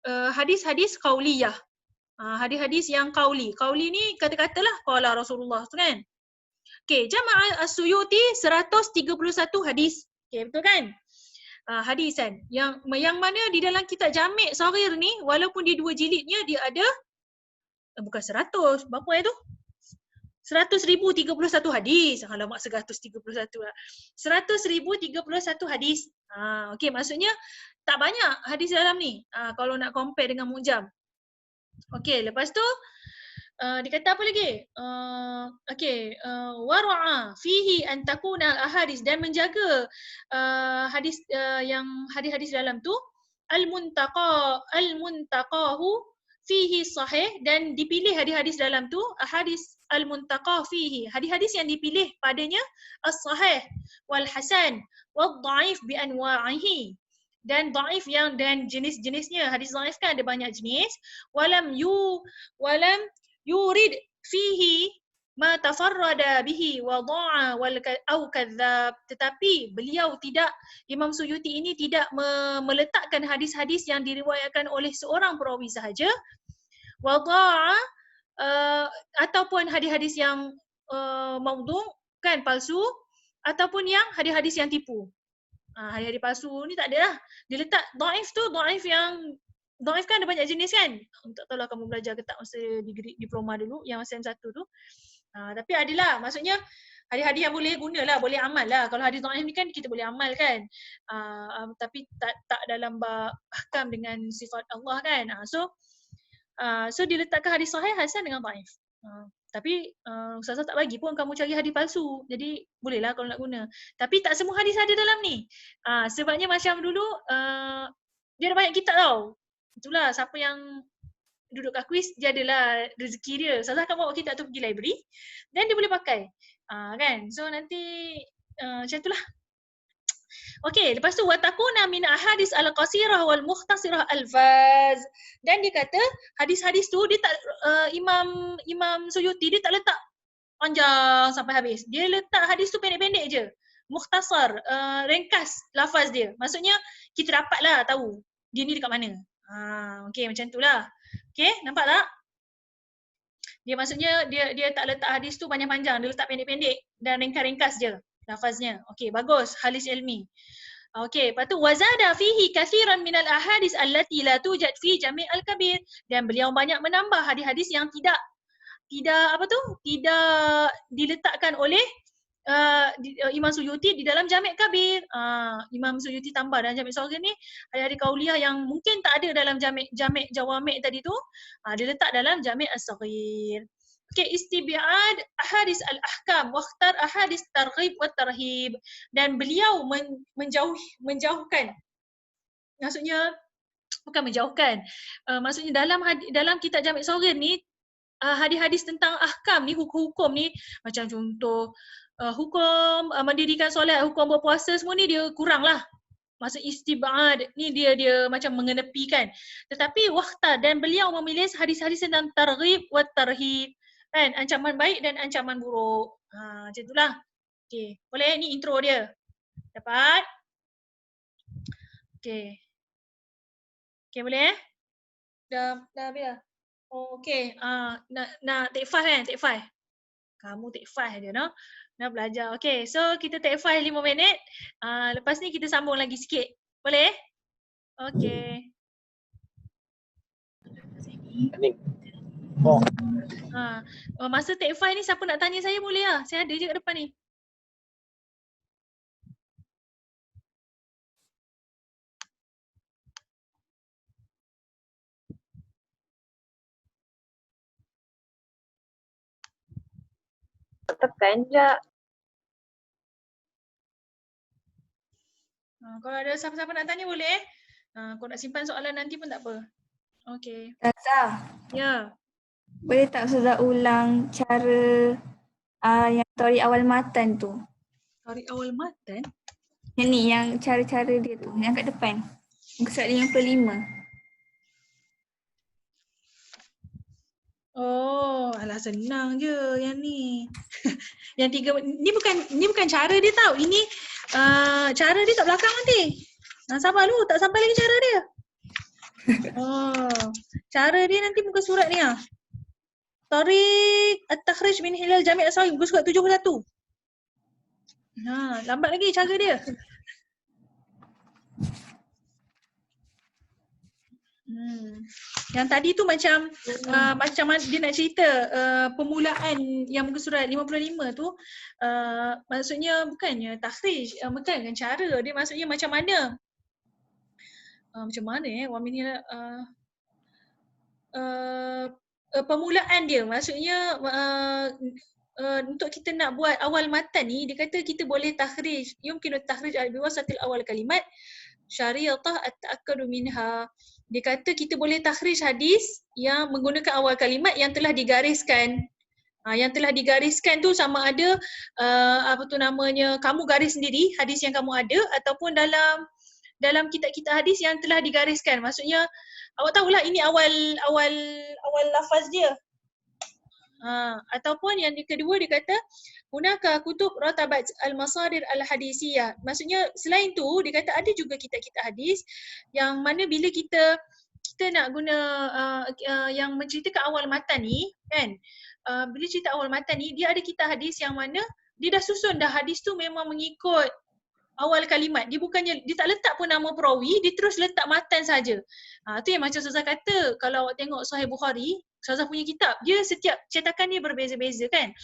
hadis-hadis qauliyah. Hadis-hadis yang qauli. Qauli ni kata-katalah qala Rasulullah tu kan. Okey, Jama' As-Suyuti 131 hadis. Okey, betul kan? Hadis kan. Yang mana di dalam kitab Jami' Saghir ni walaupun dia 2 jilidnya dia ada bukan 100, berapa tu? 100,031 hadis. Alamak 131 lah. 100,031 hadis. Okey, maksudnya tak banyak hadis dalam ni. Kalau nak compare dengan Mu'jam. Okey, lepas tu dia kata apa lagi? Wara'a fihi an takuna al-ahadis, dan menjaga hadis yang hadis-hadis dalam tu al-muntaqahu fihi sahih, dan dipilih hadis-hadis dalam tu hadis al-muntaqah fihi, hadis-hadis yang dipilih padanya as-sahih wal hasan wal dhaif bi anwa'ihi, dan dhaif yang dan jenis-jenisnya. Hadis dhaif kan ada banyak jenis. Walam yurid fihi ma tafarrada bihi wa dha'a wal au kadzab, tetapi beliau tidak, Imam Suyuti ini tidak meletakkan hadis-hadis yang diriwayatkan oleh seorang perawi sahaja, wa dha'a ataupun hadis-hadis yang maudhu' kan, palsu, ataupun yang hadis-hadis yang tipu. Hadis-hadis palsu ni tak ada lah. Dia letak dhaif tu, dhaif kan ada banyak jenis kan. Tak tahulah kamu belajar ke tak masa diploma dulu, yang masa M1 tu. Tapi adalah, maksudnya hadis-hadis yang boleh guna lah, boleh amal lah. Kalau hadis dhaif ni kan kita boleh amal kan. Tapi tak dalam bab ahkam dengan sifat Allah kan. So diletakkan hadis sahih, hasan dengan dhaif. Tapi Ustazah tak bagi pun kamu cari hadis palsu. Jadi bolehlah kalau nak guna. Tapi tak semua hadis ada dalam ni. Sebabnya macam dulu dia ada banyak kitab tau. Itulah siapa yang duduk kat kuis dia adalah rezeki dia. Ustazah akan bawa kitab tu pergi library dan dia boleh pakai. Kan? So nanti macam itulah. Okey, lepas tu watakuna min ahadis al-qasirah wal mukhtasirah alfaz. Dan dia kata hadis-hadis tu dia tak Imam Suyuti dia tak letak panjang sampai habis. Dia letak hadis tu pendek-pendek je. Mukhtasar, ringkas lafaz dia. Maksudnya kita dapatlah tahu dia ni dekat mana. Okey, macam itulah. Okey, nampak tak? Dia maksudnya dia tak letak hadis tu panjang-panjang, dia letak pendek-pendek dan ringkas-ringkas je lafaznya. Okey, bagus. Halis ilmi. Okey, lepas tu wazada fihi kathiran minal ahadis allati la tujad fi Jami' al-Kabir, dan beliau banyak menambah hadis-hadis yang tidak diletakkan oleh Imam Suyuti di dalam Jami' Kabir. Imam Suyuti tambah dalam Jami' Saghir ni hadis qauliyah yang mungkin tak ada dalam Jami' Jawami' tadi tu, dia letak dalam Jami' As-Saghir. Okey, istib'ad ahadis al-ahkam wa ikhtar ahadis targhib wa tarhib, dan beliau menjauhkan, maksudnya bukan menjauhkan, maksudnya dalam kitab Jami' Saghir ni hadis-hadis tentang ahkam ni, hukum-hukum ni, macam contoh hukum mendirikan solat, hukum berpuasa, semua ni dia kurang lah. Maksud istib'ad ni dia macam mengenepikan. Tetapi wakhtar, dan beliau memilih hadis-hadis tentang targhib wa tarhib, kan, ancaman baik dan ancaman buruk. Macam itulah. Okey, boleh, ni intro dia. Dapat? Okey. Okay, boleh Dah habis dah? Oh, okay. Nak take 5 kan? Take 5. Kamu take 5 je, no? Nak belajar. Okay, so kita take 5 5 minit. Lepas ni kita sambung lagi sikit. Boleh? Okay. Masa take 5 ni siapa nak tanya saya boleh lah. Saya ada je kat depan ni. Tekan je. Kalau ada siapa-siapa nak tanya boleh. Kau nak simpan soalan nanti pun tak apa. Okay. Ustazah, Ya. boleh tak Ustazah ulang cara yang teori awal matan tu? Tarik awal matan. Yang ni, yang cara-cara dia tu, yang kat depan. Muka surat 55. Oh, alah senang je yang ni. Yang 3 ni bukan cara dia tau. Ini cara dia kat belakang nanti. Sabar dulu, tak sampai lagi cara dia. Cara dia nanti muka surat ni ah. Tariq at-takhrij min hilal jami' as-sahih muka surat 71. Lambat lagi cara dia. Yang tadi tu macam dia nak cerita permulaan yang muka surat 55 tu maksudnya bukannya takhrij, bukan dengan cara dia, maksudnya macam mana wa min permulaan dia, maksudnya untuk kita nak buat awal matan ni dia kata kita boleh takhrij, yumkinu takhrij al-biwasatil awal kalimat syariatah at-ta'akkadu minha. Dia kata kita boleh takhrij hadis yang menggunakan awal kalimat yang telah digariskan. Yang telah digariskan tu sama ada kamu garis sendiri hadis yang kamu ada ataupun dalam kitab-kitab hadis yang telah digariskan. Maksudnya awak tahulah ini awal lafaz dia. Ataupun yang kedua dia kata hunaka kutub ratabat al-masadir al-hadisiyah. Maksudnya selain tu dia kata ada juga kitab-kitab hadis yang mana bila kita nak guna yang menceritakan awal matan ni kan, bila cerita awal matan ni dia ada kitab hadis yang mana dia dah susun dah hadis tu memang mengikut awal kalimat. Dia tak letak pun nama perawi, dia terus letak matan saja. Tu yang macam Ustazah kata, kalau awak tengok Sahih Bukhari, Ustazah punya kitab, dia setiap cetakan dia berbeza-beza kan.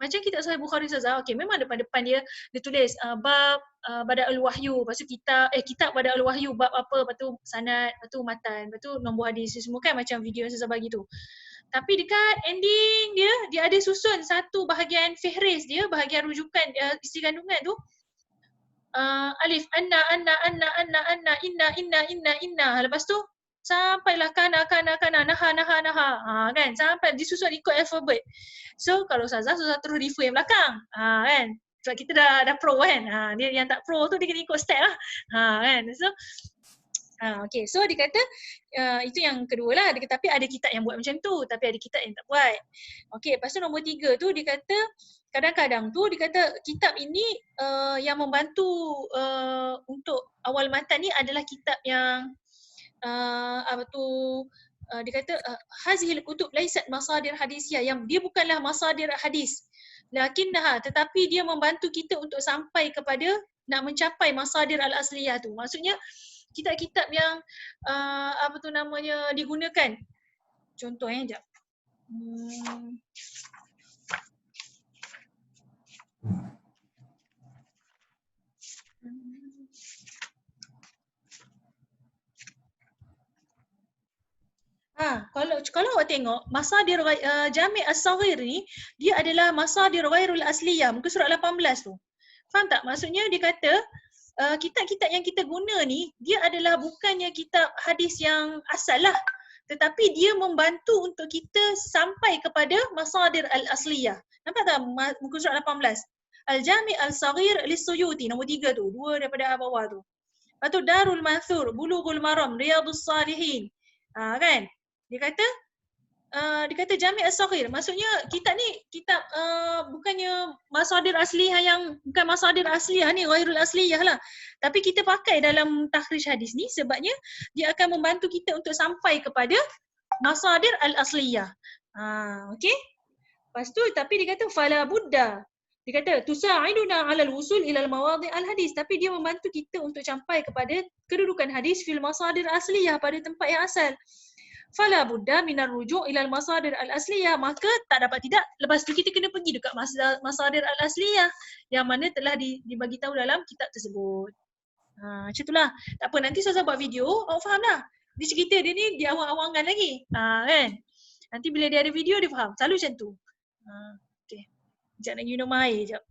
Macam kitab Sahih Bukhari Ustazah, okey memang depan dia tulis bab Bada'ul Wahyu, lepas tu kitab Bada'ul Wahyu, bab apa, lepas tu sanad, lepas tu matan, lepas tu nombor hadis semua kan macam video yang Ustazah bagi tu. Tapi dekat ending dia ada susun satu bahagian fihris dia, bahagian rujukan isi kandungan tu. Alif anna inna. Lepas tu sampailah kana naha kan, sampai disusun ikut alfabet. So kalau Ustazah terus refer yang belakang kan, sebab kita dah pro kan. Dia yang tak pro tu dia kena ikut step lah kan. So okay, so dia kata itu yang kedua lah. Dia kata tapi ada kitab yang buat macam tu, tapi ada kitab yang tak buat. Okay, lepas tu nombor 3 tu dia kata kadang-kadang tu dia kata kitab ini yang membantu untuk awal matan ni adalah kitab yang dia kata hazihil kutub laisat masadir hadisiyah, yang dia bukanlah masadir hadis, lakinnaha, tetapi dia membantu kita untuk sampai kepada nak mencapai masadir al-asliyah tu. Maksudnya kitab-kitab yang digunakan. Contohnya sekejap. Kalau awak tengok masadir Jami' as-Saghir ni dia adalah masadir ghairul asliyah, muka surat 18 tu. Faham tak? Maksudnya dia kata kitab-kitab yang kita guna ni dia adalah bukannya kitab hadis yang asal lah, tetapi dia membantu untuk kita sampai kepada masadir al-asliyah. Nampak tak muka surat 18? Al-Jami' al-Saghir lis-Suyuti, nombor 3 tu, 2 daripada bawah tu. Lepas tu Darul Mansur, Bulughul Maram, Riyadhus Salihin. Kan? Dia kata Jami' as-Saghir. Maksudnya kitab ni kitab bukannya masadir asliyah, yang bukan masadir asliyah ni, ghairul asliyah lah. Tapi kita pakai dalam takhrij hadis ni sebabnya dia akan membantu kita untuk sampai kepada masadir al-asliyah. Okey. Lepas tu tapi dia kata fala budda. Dia kata tusa'iduna 'alal wusul ilal mawadi' al-hadis, tapi dia membantu kita untuk sampai kepada kedudukan hadis fil masadir asliyah, pada tempat yang asal. Fala budda minar ruju' ilal masadir al-asliyah, maka tak dapat tidak lepas tu kita kena pergi dekat masadir al-asliyah yang mana telah dibagi tahu dalam kitab tersebut. Macam itulah. Tak apa, nanti saya buat video, awak faham dah. Dia cerita dia ni dia awang-awangan lagi. Kan? Nanti bila dia ada video dia faham. Selalu macam tu. Okay. Sekejap nak minum air sekejap.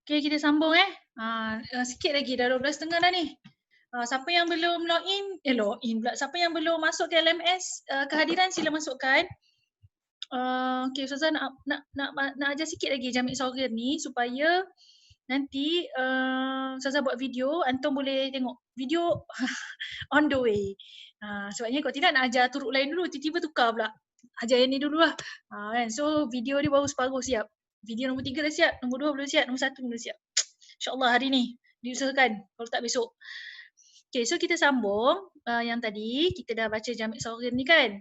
Okay, kita sambung sikit lagi, dah 12.30 dah ni. Siapa yang belum login pula. Siapa yang belum masuk ke LMS kehadiran sila masukkan. Okay, Ustazah nak ajar sikit lagi Jamik Saghir ni supaya nanti Ustazah buat video, antum boleh tengok video on the way. Sebabnya kalau tidak nak ajar turut lain dulu, tiba-tiba tukar pula. Ajar yang ni dulu lah. Kan? So video dia baru separuh siap. Video nombor 3 dah siap, nombor 2 belum siap, nombor 1 belum siap. InsyaAllah hari ni diusahakan, kalau tak besok. Okay, so kita sambung yang tadi kita dah baca Jamik Saghir ni kan.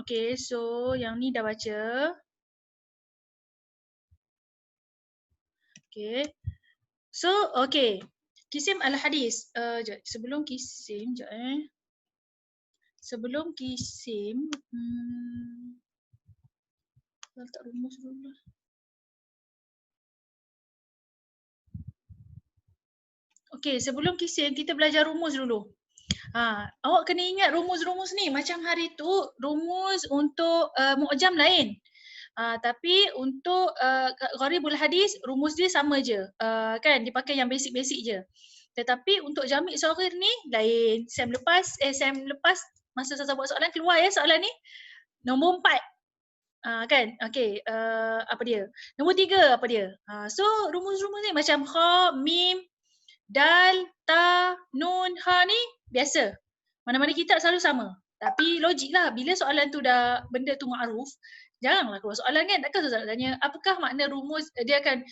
Okay, so yang ni dah baca. Okay. So, okay. Kisim al-hadis. Sebelum kisim, Sebelum kisim, letak rumus dulu. Okay, sebelum kisim kita belajar rumus dulu. Awak kena ingat rumus-rumus ni macam hari tu rumus untuk mu'jam lain. Tapi untuk gharibul hadis rumus dia sama je. Kan dipakai yang basic-basic je. Tetapi untuk Jamik Saghir ni lain. Sem lepas masa saya buat soalan keluar ya soalan ni. Nombor 4. Kan? Okey, apa dia? Nombor 3 apa dia? So rumus-rumus ni macam kha, mim, dal, ta, nun, ha ni biasa. Mana-mana kitab selalu sama. Tapi logik lah bila soalan tu dah benda tu ma'ruf, janganlah keluar soalan kan. Takkan Ustazah nak tanya apakah makna rumus, dia akan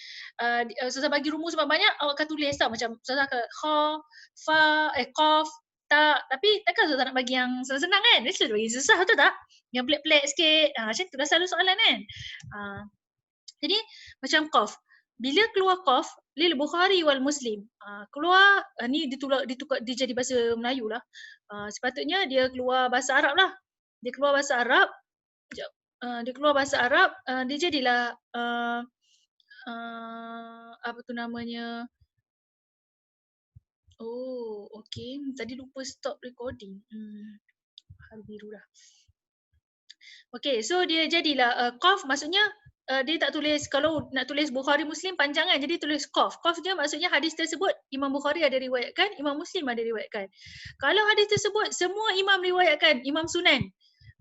Ustazah bagi rumus banyak, awak akan tulis tau macam Ustazah akan kha, fa, qaf, ta. Tapi takkan Ustazah nak bagi yang senang-senang kan. Dia selalu bagi susah betul tak? Yang pelik-pelik sikit. Macam tu dah selalu soalan kan. Jadi macam qaf. Bila keluar qaf lil Bukhari wal Muslim. Keluar ni ditukar dia jadi bahasa Melayu lah. Sepatutnya dia keluar bahasa Arab lah. Dia keluar bahasa Arab. Dia keluar bahasa Arab, dia jadilah apa tu namanya. Oh, okey. Tadi lupa stop recording. Hal biru dah. Okey, so dia jadilah qaf maksudnya dia tak tulis, kalau nak tulis Bukhari Muslim panjang kan, jadi tulis qaf. Qaf dia maksudnya hadis tersebut Imam Bukhari ada riwayatkan, Imam Muslim ada riwayatkan. Kalau hadis tersebut semua imam riwayatkan, Imam Sunan.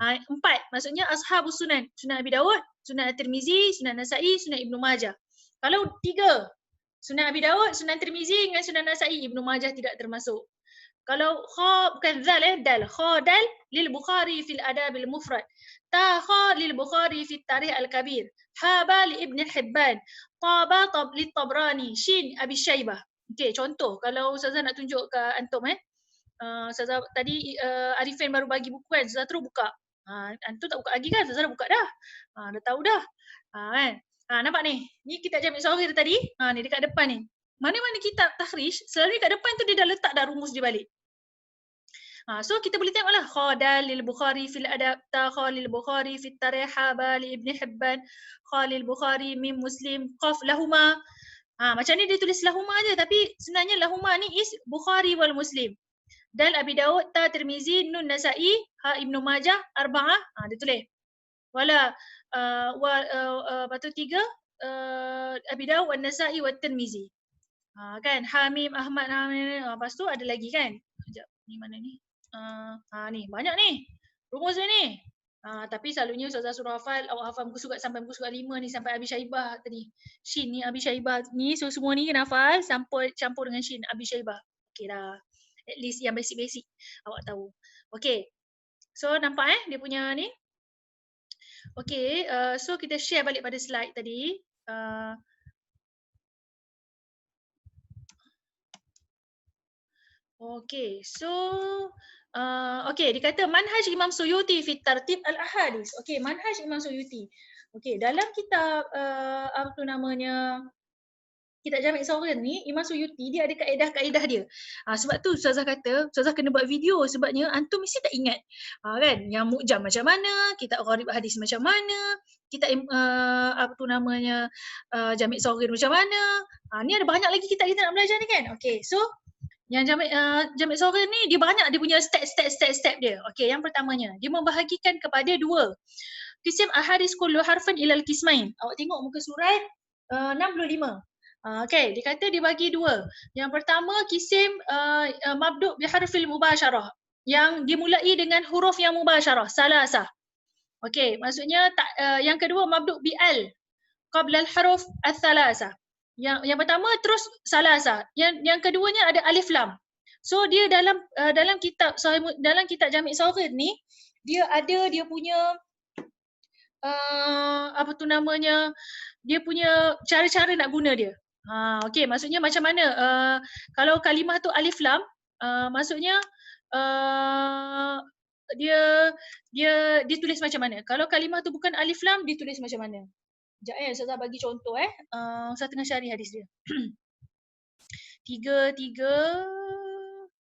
4, maksudnya ashabus sunan. Sunan Abi Dawud, Sunan At-Tirmizi, Sunan Nasa'i, Sunan Ibnu Majah. Kalau 3, Sunan Abi Dawud, Sunan Tirmizi dengan Sunan Nasa'i, Ibnu Majah tidak termasuk. Kalau kha bukan zal dal. Kha dal lil Bukhari fil Adabil Mufrad. Ta kha lil Bukhari fit Tarikh Al-Kabir. Ha ba li Ibn Hibban. Ta ba li Tabrani. Shin Abi Syaibah. Okey, contoh kalau Ustazah nak tunjuk ke antum Ustazah tadi Arifin baru bagi buku kan, Ustazah terus buka. Antum tak buka lagi kan? Ustazah dah buka dah. Dah tahu dah. Kan? Nampak ni? Ni kitab Jamik Saghir tadi. Ni dekat depan ni. Mana-mana kitab takhrij, selalu kat depan tu dia dah letak dah rumus dia balik. So kita boleh tengoklah kha dal lil Bukhari fil adab, ta kha lil Bukhari fit tarikh, ha ba li Ibn Hibban, kha lil Bukhari mim Muslim, qaf lahuma. Macam ni dia tulis lahuma je, tapi sebenarnya lahuma ni is Bukhari wal Muslim. Dal Abi Dawud, ta Tirmizi, nun Nasa'i, ha Ibnu Majah, arba'ah. Dia tulis. Wala batu 3 Abi Dawud wan Nasa'i wat Tirmizi. Kan Hamim Ahmad lepas tu ada lagi kan. Sekejap, ni mana ni? Ni banyak ni rumus ni. Tapi selalunya Ustazah suruh hafal, awak hafal muka surat sampai muka surat 5 ni, sampai Abi Syaibah tadi. Shin ni Abi Syaibah ni, so semua ni kena hafal campur dengan Shin Abi Syaibah. Okey dah. At least yang basic-basic awak tahu. Okey. So nampak dia punya ni. Okey, so kita share balik pada slide tadi. Okay, so okay, dikata manhaj Imam Suyuti fi tartib al-ahadis. Okay, manhaj Imam Suyuti. Okay, dalam kitab apa tu namanya, kitab Jamik Saghir ni, Imam Suyuti dia ada kaedah-kaedah dia. Sebab tu Ustazah kata, Ustazah kena buat video sebabnya antum mesti tak ingat. Kan, yang mu'jam macam mana, kitab gharib hadis macam mana, kitab apa tu namanya Jamik Saghir macam mana. Ni ada banyak lagi kitab kita nak belajar ni kan. Okay, so yang Jamik Saghir ni dia banyak dia punya step dia. Okey, yang pertamanya dia membahagikan kepada 2. Kisim ahadis kullu harfan ilal kismain. Awak tengok muka surat 65. Okay, dia kata dia bagi dua. Yang pertama kisim mabdu' biharfil mubasyarah yang dimulai dengan huruf yang mubasyarah, salasah. Okay, maksudnya yang kedua mabdu' bi al qabla al-huruf al-thalasah. Yang pertama terus salasah. Yang keduanya ada alif lam. So dia dalam kitab Jami' Saghir ni dia ada dia punya apa tu namanya, dia punya cara-cara nak guna dia. Okey, maksudnya macam mana kalau kalimah tu alif lam, maksudnya dia ditulis macam mana. Kalau kalimah tu bukan alif lam, ditulis macam mana. Sekejap Ustazah bagi contoh saya tengah cari hadis dia. 3 4.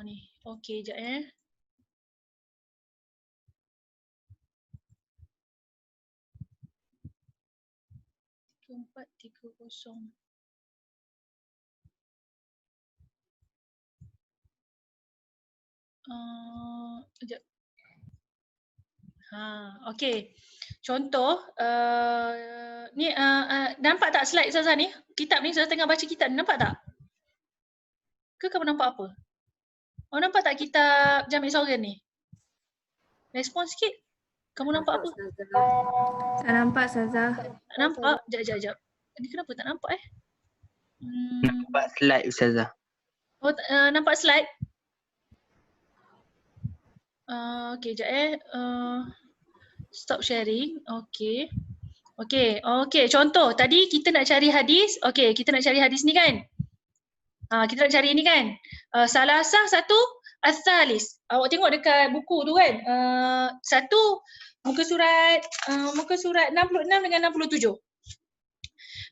Ni. Okey, sekejap 3430. Sekejap. Okey. Contoh, ni nampak tak slide Ustazah ni? Kitab ni, Ustazah tengah baca kitab ni, nampak tak? Ke kamu nampak apa? Oh, nampak tak kitab Jami' Saghir ni? Respon sikit. Kamu nampak apa? Tak nampak Ustazah. Tak nampak? Sekejap. Ni kenapa tak nampak Nampak slide Ustazah. Oh, nampak slide? Okey, sekejap stop sharing. Okey. Contoh, tadi kita nak cari hadis. Okey, kita nak cari hadis ni kan? Kita nak cari ni kan? Salasah satu, as-salis. Awak tengok dekat buku tu kan? Satu, muka surat 66 dengan 67.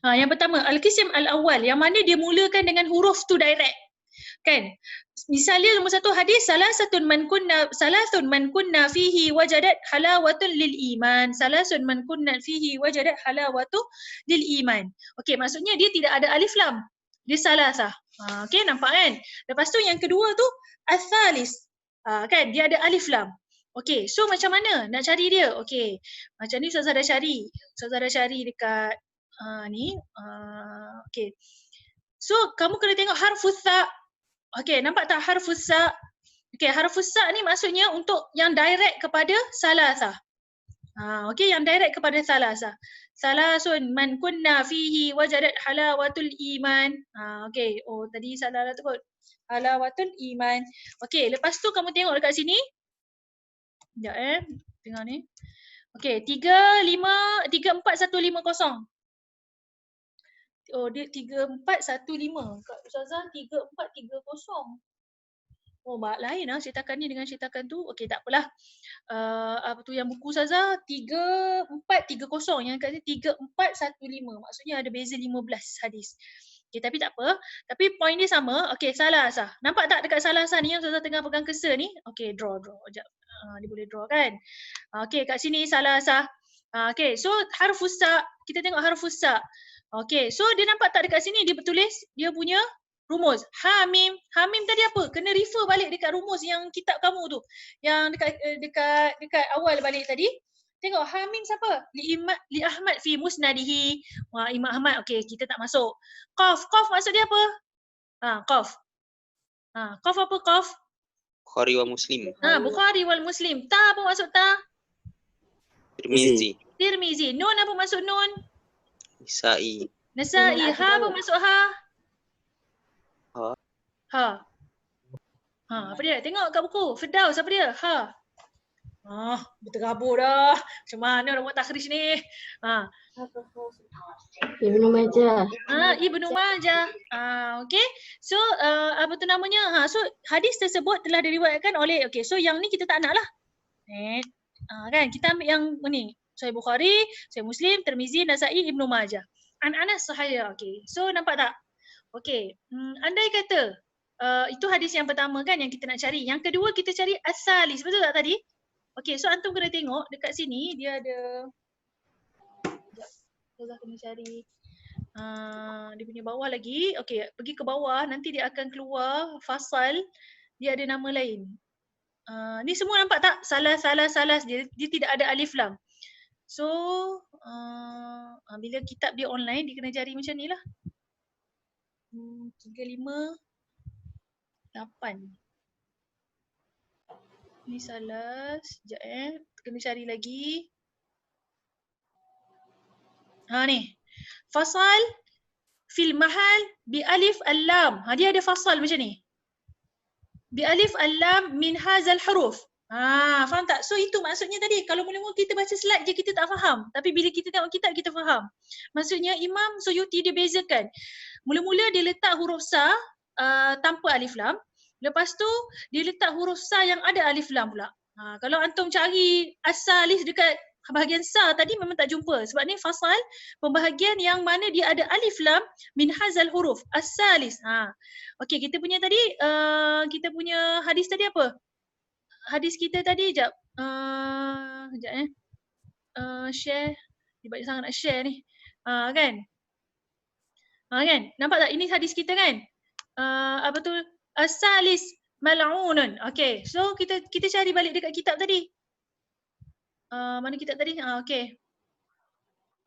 Yang pertama, al-qism al-awwal, yang mana dia mulakan dengan huruf tu direct. Kan? Misalnya nombor satu hadis, salasun man kunna fihi wajadat halawatun lil iman. Salasun man kunna fihi wajadat halawatu lil iman. Okey, maksudnya dia tidak ada alif lam. Dia salasah. Okey, nampak kan? Lepas tu yang kedua tu as-salis. Kan? Dia ada alif lam. Okey, so macam mana nak cari dia? Okey, macam ni Ustazah dah cari. Ustazah dah cari dekat ni. Okey. So kamu kena tengok harfus sa. Okey, nampak tak harfus sa? Okey, harfus sa ni maksudnya untuk yang direct kepada salasah. Okey, yang direct kepada salasah. Salasun man kunna fihi wajadat halawatul iman. Okey, oh tadi salah tu kot. Halawatul iman. Okey, lepas tu kamu tengok dekat sini. Sekejap tengok ni. Okey, 34150. Oh, dia 3415. Kak Ustazah 3430. Oh, lain lah cetakan ni dengan cetakan tu. Okey, tak apalah. Apa tu yang buku Ustazah 3430, yang kat sini 3415. Maksudnya ada beza 15 hadis. Okey, tapi tak apa. Tapi point dia sama. Okey, salasah. Nampak tak dekat salasah ni yang Ustazah tengah pegang cursor ni? Okey, draw. Sekejap. Dia boleh draw kan? Okey, kat sini salasah. Okey, so harfus sa. Kita tengok harfus sa. Okey, so dia nampak tak dekat sini dia bertulis dia punya rumus. Hamim. Hamim tadi apa? Kena refer balik dekat rumus yang kitab kamu tu. Yang dekat awal balik tadi. Tengok hamim siapa? Li Ahmad fi musnadihi. Imam Ahmad. Okey, kita tak masuk. Qaf. Qaf maksud dia apa? Qaf. Qaf apa qaf? Bukhari wa Muslim. Bukhari wal Muslim. Ta apa maksud ta? Tirmizi. Tirmizi. Nun apa maksud nun? Nasa'i. Ha apa maksud ha? Ha. Apa dia? Tengok kat buku. Firdaus apa dia? Ha. Berterabur dah. Macam mana orang buat takhrij ni? Ibnu Majah. Ibnu Majah. Okey. So apa tu namanya? So hadis tersebut telah diriwayatkan oleh, okey. So yang ni kita tak nak lah. Kan kita ambil yang ni. Sahih Bukhari, Sahih Muslim, Tirmizi, Nasa'i, Ibnu Majah. Anas sahih. Okey. So nampak tak? Okey. Andai kata itu hadis yang pertama kan yang kita nak cari. Yang kedua kita cari as-salis. Betul tak tadi? Okey, so antum kena tengok dekat sini dia ada. Sekejap. Saya kena cari. Dia punya bawah lagi. Okey, pergi ke bawah, nanti dia akan keluar fasal, dia ada nama lain. Ni semua nampak tak? Salah. Dia tidak ada alif lam. So, bila kitab dia online, dia kena cari macam ni lah. 3, 5, 8. Ni salah. Sekejap kena cari lagi. Ni. Fasal fil mahal bi alif al-lam. Dia ada fasal macam ni. Bi alif al-lam min hazal huruf. Faham tak? So itu maksudnya tadi, kalau mula-mula kita baca slide je kita tak faham. Tapi bila kita tengok kitab kita faham. Maksudnya Imam Suyuti dia bezakan. Mula-mula dia letak huruf sa tanpa alif lam. Lepas tu dia letak huruf sa yang ada alif lam pula. Kalau antum cari as-salis dekat bahagian sa tadi memang tak jumpa. Sebab ni fasal pembahagian yang mana dia ada alif lam min hazal huruf as-salis. Okey, kita punya tadi kita punya hadis tadi apa? Hadis kita tadi sekejap. Share. Dia banyak sangat nak share ni. Kan? Kan? Nampak tak? Ini hadis kita kan? Apa tu? As-salis mal'unun. Okey. So kita cari balik dekat kitab tadi. Mana kitab tadi? Okey.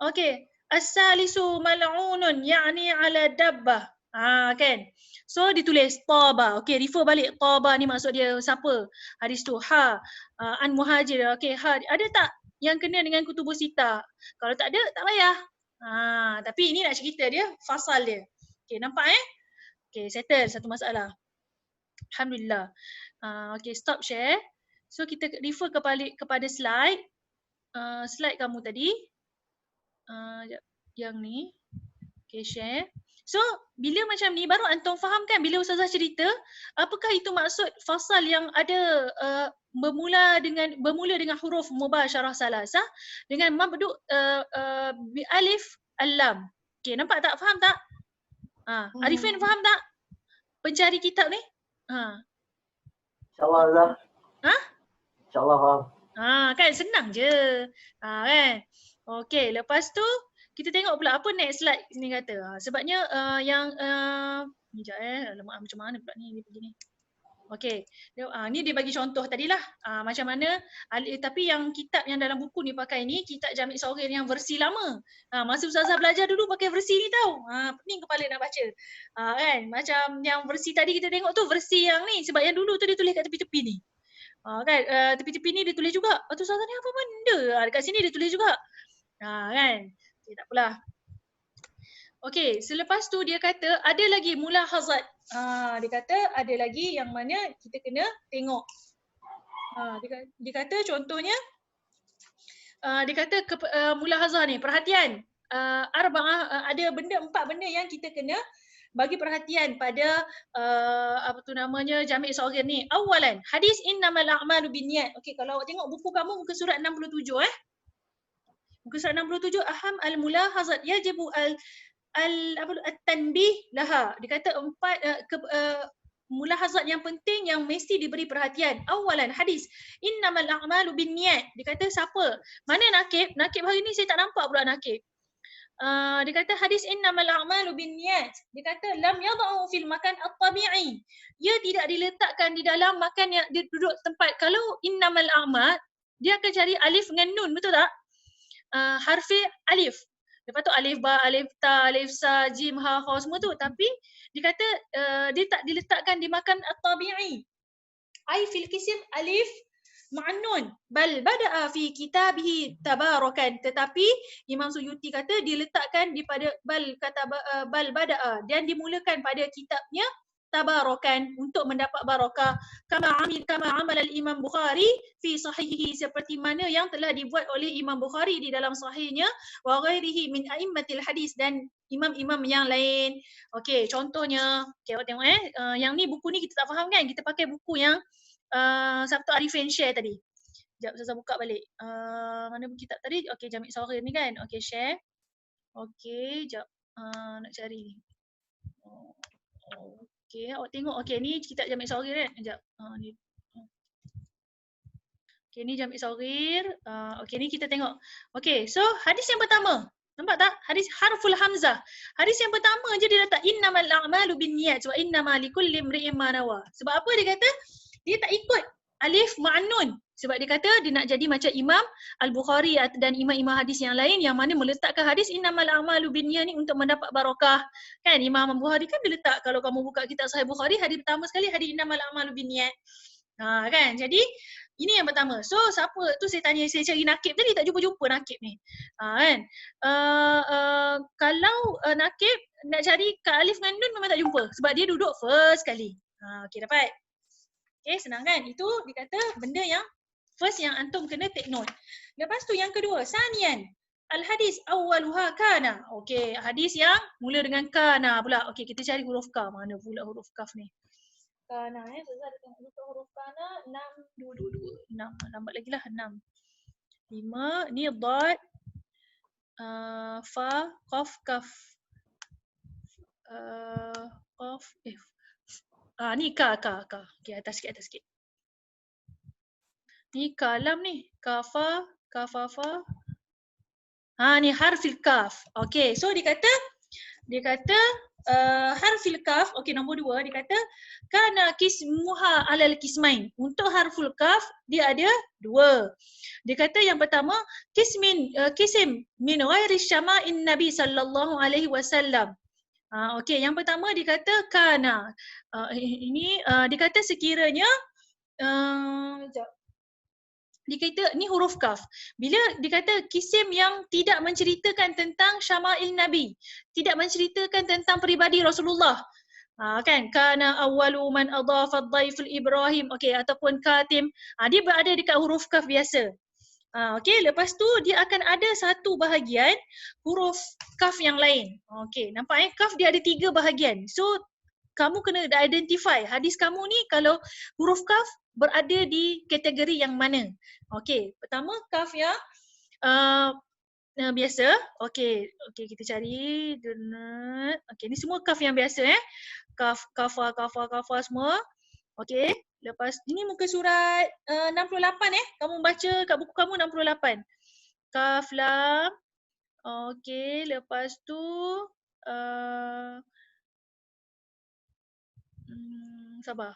Okey. As-salisu mal'unun ya'ni ala dabbah. Kan? So ditulis taba. Okey, refer balik taba ni maksud dia siapa? Hadis tu. An Muhajir. Okey, ada tak yang kena dengan kutubus sita? Kalau tak ada, tak payah. Tapi ini nak cerita dia, fasal dia. Okey, nampak Okey, settle satu masalah. Alhamdulillah. Okey, stop share. So kita refer kepada slide. Slide kamu tadi. Yang ni. Okey, share. So, bila macam ni baru antum faham kan bila ustazah cerita, apakah itu maksud fasal yang ada bermula dengan huruf mubasyarah salasah dengan mabdu' bi alif al-lam. Okey, nampak tak? Faham tak? Arifin faham tak? Pencari kitab ni? InsyaAllah Azhar. InsyaAllah faham. Kan senang je. Kan? Okey, lepas tu kita tengok pula apa next slide ni kata. Sebabnya yang ni jap alamak macam mana pula ni begini. Okey. Ni dia bagi contoh tadilah. Macam mana tapi yang kitab yang dalam buku ni pakai ni kitab Jami' Saghir yang versi lama. Masa ustazah belajar dulu pakai versi ni tau. Pening kepala nak baca. Kan? Macam yang versi tadi kita tengok tu versi yang ni sebab yang dulu tu dia tulis kat tepi-tepi ni. Kan tepi-tepi ni dia tulis juga. Lepas tu ustazah ni apa benda? Dekat sini dia tulis juga. Kan? Tak apalah. Okey, selepas tu dia kata ada lagi mulahazat. Dia kata ada lagi yang mana kita kena tengok. Dia kata contohnya dia kata mulahazah ni, perhatian. Ada 4 benda yang kita kena bagi perhatian pada apa tu namanya Jami' Saghir ni. Awalan, hadis innamal a'malu binniyat. Okey, kalau awak tengok buku kamu muka surat 67 Muka surat 67 aham al-mulahazat yajibu at-tanbih laha. Dia kata 4 mulahazat yang penting yang mesti diberi perhatian. Awalan hadis innamal a'malu binniyat. Dia kata siapa? Mana nakib? Nakib hari ni saya tak nampak pula nakib. Dia kata hadis innamal a'malu binniyat. Dia kata lam yad'u fil makan at-tabi'i. Ia tidak diletakkan di dalam makan yang dia duduk tempat. Kalau innamal a'mal, dia akan cari alif dengan nun, betul tak? Harfi alif. Lepas tu alif ba, alif ta, alif sa, jim, ha, kha semua tu. Tapi dia kata dia tak diletakkan di makan at-tabi'i. Ai fil kisim alif ma'nun bal bada'a fi kitabihi tabarakan. Tetapi Imam Suyuti kata diletakkan di pada bal bada'a dan dimulakan pada kitabnya tabarakan untuk mendapat barakah kama amal al-Imam Bukhari fi sahihihi, seperti mana yang telah dibuat oleh Imam Bukhari di dalam sahihnya wa ghairihi min a'immatil hadis dan imam-imam yang lain. Okey, contohnya awak tengok yang ni buku ni kita tak faham kan, kita pakai buku yang Sabtu Arifin share tadi. Sekejap saya buka balik. Mana buku kitab tadi? Okey, Jami' Saghir ni kan. Okey, share. Okey, sekejap nak cari ni. Okey, awak tengok. Okey, ni kitab Jami' Saghir kan? Sekejap. Ni. Okey, ni Jami' Saghir. Okey, ni kita tengok. Okey, so hadis yang pertama. Nampak tak? Hadis harful hamzah. Hadis yang pertama je dia letak innamal a'malu binniyat wa innama likulli imri'in ma nawa. Sebab apa dia kata? Dia tak ikut alif ma'nun. Sebab dia kata dia nak jadi macam Imam Al-Bukhari dan imam-imam hadis yang lain yang mana meletakkan hadis innamal a'malu binniyat ni untuk mendapat barakah. Kan Imam Al-Bukhari kan dia letak, kalau kamu buka kitab Sahih Bukhari, hadis pertama sekali hadis innamal a'malu binniyat. Kan? Jadi ini yang pertama. So siapa tu saya tanya, saya cari nakib tadi tak jumpa-jumpa nakib ni. Kan? Kalau nakib nak cari Kak Alif dengan Nun memang tak jumpa sebab dia duduk first kali. Okey, dapat. Okey, senang kan? Itu dikata benda yang first yang antum kena take note. Lepas tu yang kedua, sanian. Al-hadis awwaluha kana. Okey, hadis yang mula dengan kana pula. Okey, kita cari huruf kaf. Mana pula huruf kaf ni? Kana Ustazah ada tengok buka huruf kana 6 lambat lagi lah 6 5 ni dad fa qaf kaf qaf ni ka. Okey, atas sikit. Ni kalam ni kafa kafafa. Ni harfil kaf. Okey, so dia kata harfil kaf, okey, nombor 2 dia kata kana kismuha alal kismain. Untuk harful kaf dia ada 2. Dia kata yang pertama kisim min ghairi syama'in nabi sallallahu alaihi wasallam. Okey, yang pertama dia kata kana. Ini dia kata sekiranya dia kata ni huruf kaf. Bila dikata kisim yang tidak menceritakan tentang syama'il Nabi, tidak menceritakan tentang peribadi Rasulullah. Kan? Kana awwalu man adhafa ad-dhaiful Ibrahim. Okey, ataupun katim. Dia berada dekat huruf kaf biasa. Okey, lepas tu dia akan ada satu bahagian huruf kaf yang lain. Okey, nampak kaf dia ada 3 bahagian. So kamu kena identify hadis kamu ni kalau huruf kaf berada di kategori yang mana. Okey, pertama kaf yang biasa. Okey, kita cari. Okey, ni semua kaf yang biasa Kaf, kafa semua. Okey, lepas ini muka surat 68 Kamu baca kat buku kamu 68. Kaf lam. Okey, lepas tu sabar.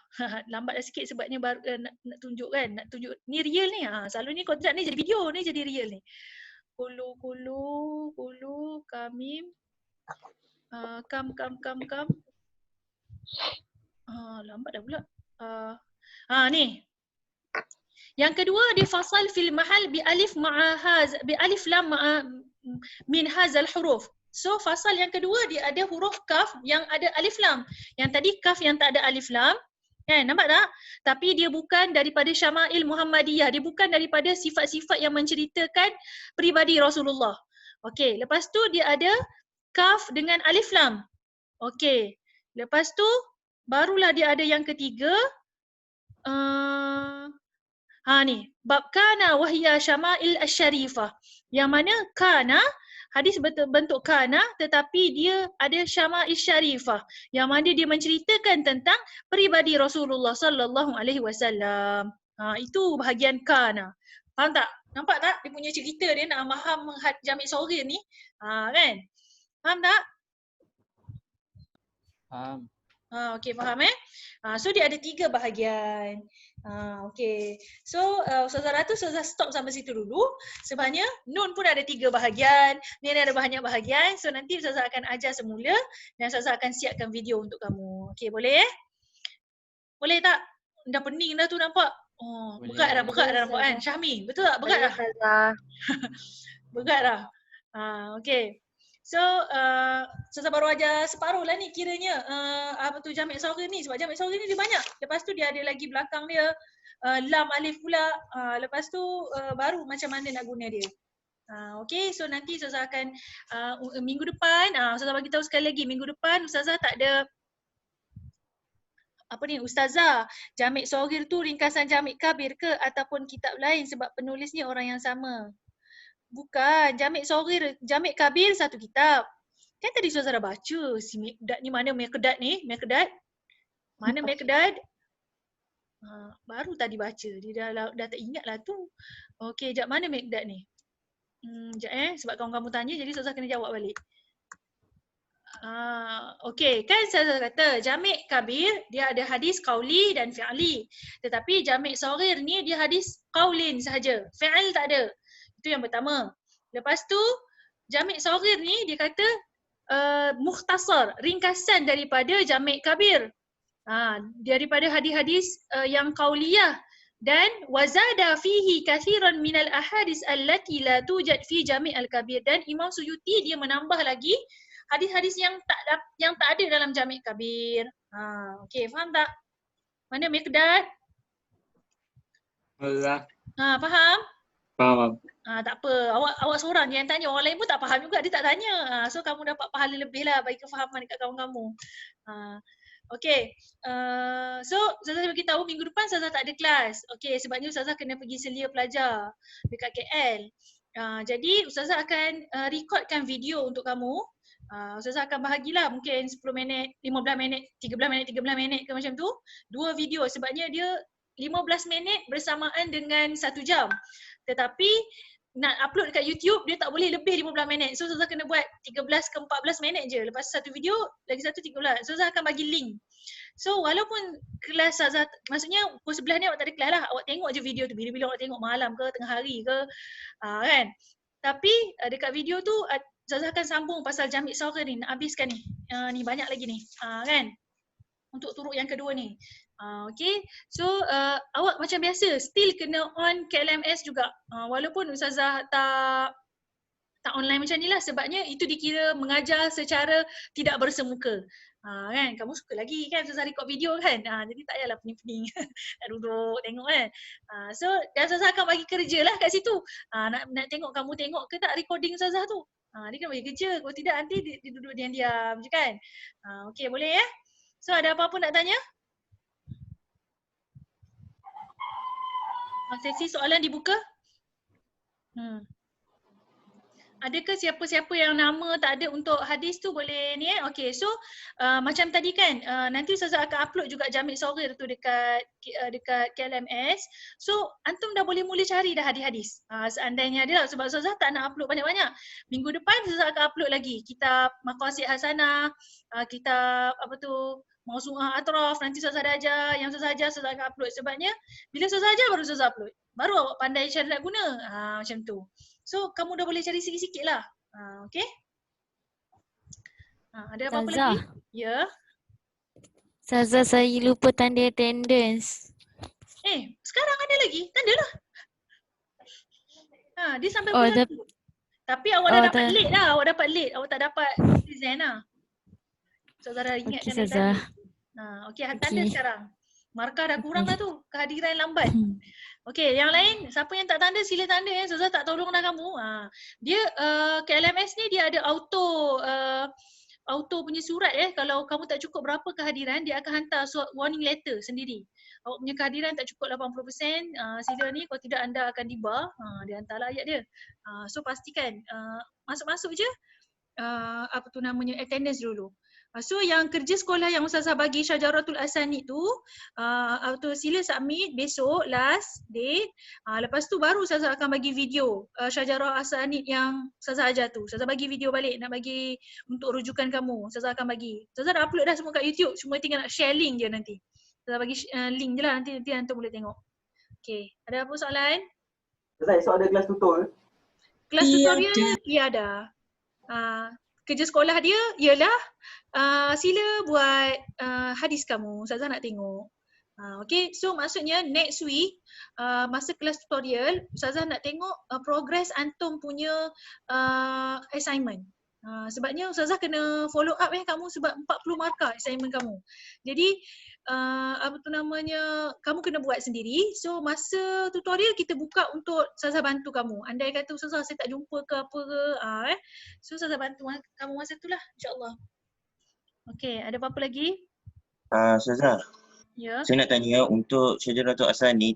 Lambat dah sikit sebabnya baru nak tunjuk kan, nak tunjuk ni real ni. Selalu ni kontrak ni jadi video ni jadi real ni. Kulu kamim kam. Lambat dah pula. Ni. Yang kedua dia fasal fil mahal bi alif lam ma'a min hazal huruf. So fasal yang kedua dia ada huruf kaf yang ada alif lam. Yang tadi kaf yang tak ada alif lam. Kan, nampak tak? Tapi dia bukan daripada Syama'il Muhammadiyah. Dia bukan daripada sifat-sifat yang menceritakan peribadi Rasulullah. Okey, lepas tu dia ada kaf dengan alif lam. Okey, lepas tu barulah dia ada yang ketiga. Ni, bab kana wahya Syama'il Asy-Syarifah. Yang mana kana hadis bentuk kana tetapi dia ada Syama'il Syarifah yang mana dia menceritakan tentang peribadi Rasulullah sallallahu alaihi wasallam. Itu bahagian kana. Faham tak? Nampak tak dia punya cerita dia nak faham Jami' Saghir ni? Kan? Faham tak? Faham. Okey, faham so dia ada 3 bahagian. Okey. So Ustazah Ratu, Ustazah stop sampai situ dulu. Sebabnya Nun pun ada 3 bahagian. Ni ada banyak bahagian. So nanti Ustazah akan ajar semula dan Ustazah akan siapkan video untuk kamu. Okey, boleh Boleh tak? Dah pening dah tu nampak. Berat dah nampak kan? Syahmi, betul tak? Berat dah. Berat dah. Okey. So, Ustazah baru ajar separuh lah ni kiranya Jami' Saghir ni. Sebab Jami' Saghir ni dia banyak. Lepas tu dia ada lagi belakang dia lam alif pula. Lepas tu baru macam mana nak guna dia. Okay, so nanti Ustazah akan minggu depan, Ustazah bagi tahu sekali lagi, minggu depan Ustazah tak ada Ustazah, Jami' Saghir tu ringkasan Jami' Kabir ke ataupun kitab lain sebab penulisnya orang yang sama? Bukan, Jami' Saghir, Jami' Kabir satu kitab. Kan tadi Ustazah dah baca, si Mekdad ni mana Mekdad ni? Mekdad? Mana Mekdad? Baru tadi baca, dia dah tak ingat lah tu. Okey, jap mana Mekdad ni? Sekejap sebab kamu tanya jadi Ustazah kena jawab balik. Okey, kan saya kata Jami' kabir dia ada hadis qauli dan fi'li. Tetapi Jami' saghir ni dia hadis qaulin sahaja. Fi'il tak ada. Itu yang pertama. Lepas tu Jami' saghir ni dia kata mukhtasar, ringkasan daripada Jami' kabir. Daripada hadis-hadis yang qauliyah. Dan wazada fihi kathiran minal ahadis allati la tujad fi Jami' al-kabir. Dan Imam Suyuti dia menambah lagi hadis-hadis yang tak ada dalam Jami' kabir. Okey, faham tak? Mana Miqdad? Allah. Faham? Faham. Tak apa. Awak seorang je yang tanya. Orang lain pun tak faham juga, dia tak tanya. So kamu dapat pahala lebih lah bagi kefahaman dekat kawan kamu. Okey. So Ustazah beritahu minggu depan Ustazah tak ada kelas. Okey, sebabnya Ustazah kena pergi selia pelajar dekat KL. Jadi Ustazah akan recordkan video untuk kamu. Ustazah akan bahagilah mungkin 10 minit, 15 minit, 13 minit ke macam tu. 2 video sebabnya dia 15 minit bersamaan dengan 1 jam. Tetapi nak upload dekat YouTube dia tak boleh lebih 15 minit. So Ustazah kena buat 13 ke 14 minit je. Lepas satu video lagi satu 13. So Ustazah akan bagi link. So walaupun kelas Ustazah, maksudnya pukul 11 ni awak tak ada kelas lah. Awak tengok je video tu bila-bila awak tengok malam ke tengah hari ke. Kan? Tapi dekat video tu Ustazah akan sambung pasal Jami' saghir ni, nak habiskan ni. Ni banyak lagi ni. Kan? Untuk turuk yang kedua ni. Okay. So awak macam biasa still kena on KLMS juga. Walaupun Ustazah tak online macam ni lah, sebabnya itu dikira mengajar secara tidak bersemuka. Kan? Kamu suka lagi kan Ustazah record video kan? Jadi tak payahlah pening-pening nak duduk tengok kan. So Ustazah akan bagi kerja lah kat situ. Nak tengok kamu tengok ke tak recording Ustazah tu. Dia kena bagi kerja. Kalau tidak nanti dia duduk diam-diam je kan. Okay, boleh ya? So ada apa-apa nak tanya? Sesi soalan dibuka. Adakah siapa-siapa yang nama tak ada untuk hadis tu boleh ni Okay, so macam tadi kan nanti Ustazah akan upload juga Jami' saghir tu dekat KLMS. So antum dah boleh mula cari dah hadis-hadis. Seandainya ada lah, sebab Ustazah tak nak upload banyak-banyak. Minggu depan Ustazah akan upload lagi kitab Maqasid Hasanah, kitab apa tu Mausu'ah Atraf, nanti Ustazah dah ajar, yang Ustazah ajar Ustazah akan upload. Sebabnya bila Ustazah ajar baru Ustazah upload. Baru awak pandai cara nak guna. Macam tu. So kamu dah boleh cari sikit-sikit lah. Okay? Ada apa-apa lagi? Ya. Ustazah, saya lupa tanda attendance. Sekarang ada lagi? Tanda lah. Dia sampai bulan tu. Tapi awak dah dapat late dah. Awak dapat late. Awak tak dapat present lah. Ustazah dah ingatkan tadi. Okay, tanda sekarang. Markah dah kurang lah tu. Kehadiran lambat. Okay, yang lain, siapa yang tak tanda sila tanda ya. Ustazah tak tolong dah kamu. Dia KLMS ni dia ada auto punya surat kalau kamu tak cukup berapa kehadiran, dia akan hantar warning letter sendiri. Awak punya kehadiran tak cukup 80%, sila ni kalau tidak anda akan dibar. Dia hantarlah ayat dia. So pastikan masuk-masuk je apa tu namanya attendance dulu. So yang kerja sekolah yang Ustazah bagi Syajaratul Asanid tu sila submit besok last date. Lepas tu baru Ustazah akan bagi video Syajarah Asanid yang Ustazah ajar tu. Ustazah bagi video balik nak bagi untuk rujukan kamu. Ustazah akan bagi. Ustazah dah upload dah semua kat YouTube. Cuma tinggal nak share link je nanti. Ustazah bagi link je lah nanti antum boleh tengok. Okay. Ada apa soalan? Ustazah esok ada kelas tutor? Kelas tutorial dia ada. Kerja sekolah dia ialah sila buat hadis kamu. Ustazah nak tengok. Okay, so maksudnya next week masa kelas tutorial Ustazah nak tengok progress antum punya assignment. Sebabnya Ustazah kena follow up kamu sebab 40 markah assignment kamu. Jadi apa tu namanya, kamu kena buat sendiri. So masa tutorial kita buka untuk Ustazah bantu kamu. Andai kata Ustazah saya tak jumpa ke apa ke, so Ustazah bantu kamu masa tu lah, insyaAllah. Okay, ada apa-apa lagi? Ustazah, saya nak tanya untuk Syajaratul Asanid,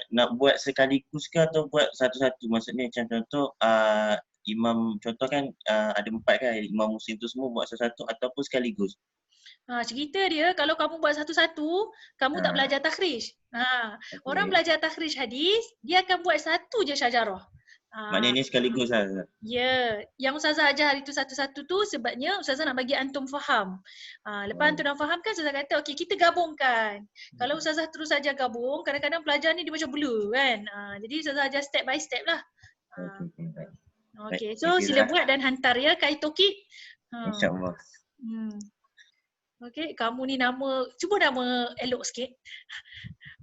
nak buat sekaligus ke atau buat satu-satu? Maksudnya macam contoh imam, contoh kan ada 4 kan, Imam Muslim tu semua buat satu-satu ataupun sekaligus? Cerita dia kalau kamu buat satu-satu, kamu tak belajar takhrij. Orang belajar takhrij hadis, dia akan buat satu je syajarah. Maknanya ni sekaligus lah. Ustazah. Ya, yang Ustazah ajar hari tu satu-satu tu sebabnya Ustazah nak bagi antum faham. Lepas antum dah faham kan, Ustazah kata okey kita gabungkan. Kalau Ustazah terus ajar gabung, kadang-kadang pelajar ni dia macam blur kan. Jadi Ustazah ajar step by step lah. Okey, so sila buat dan hantar ya Kak Toki. InsyaAllah. Okey, kamu ni cuba nama elok sikit.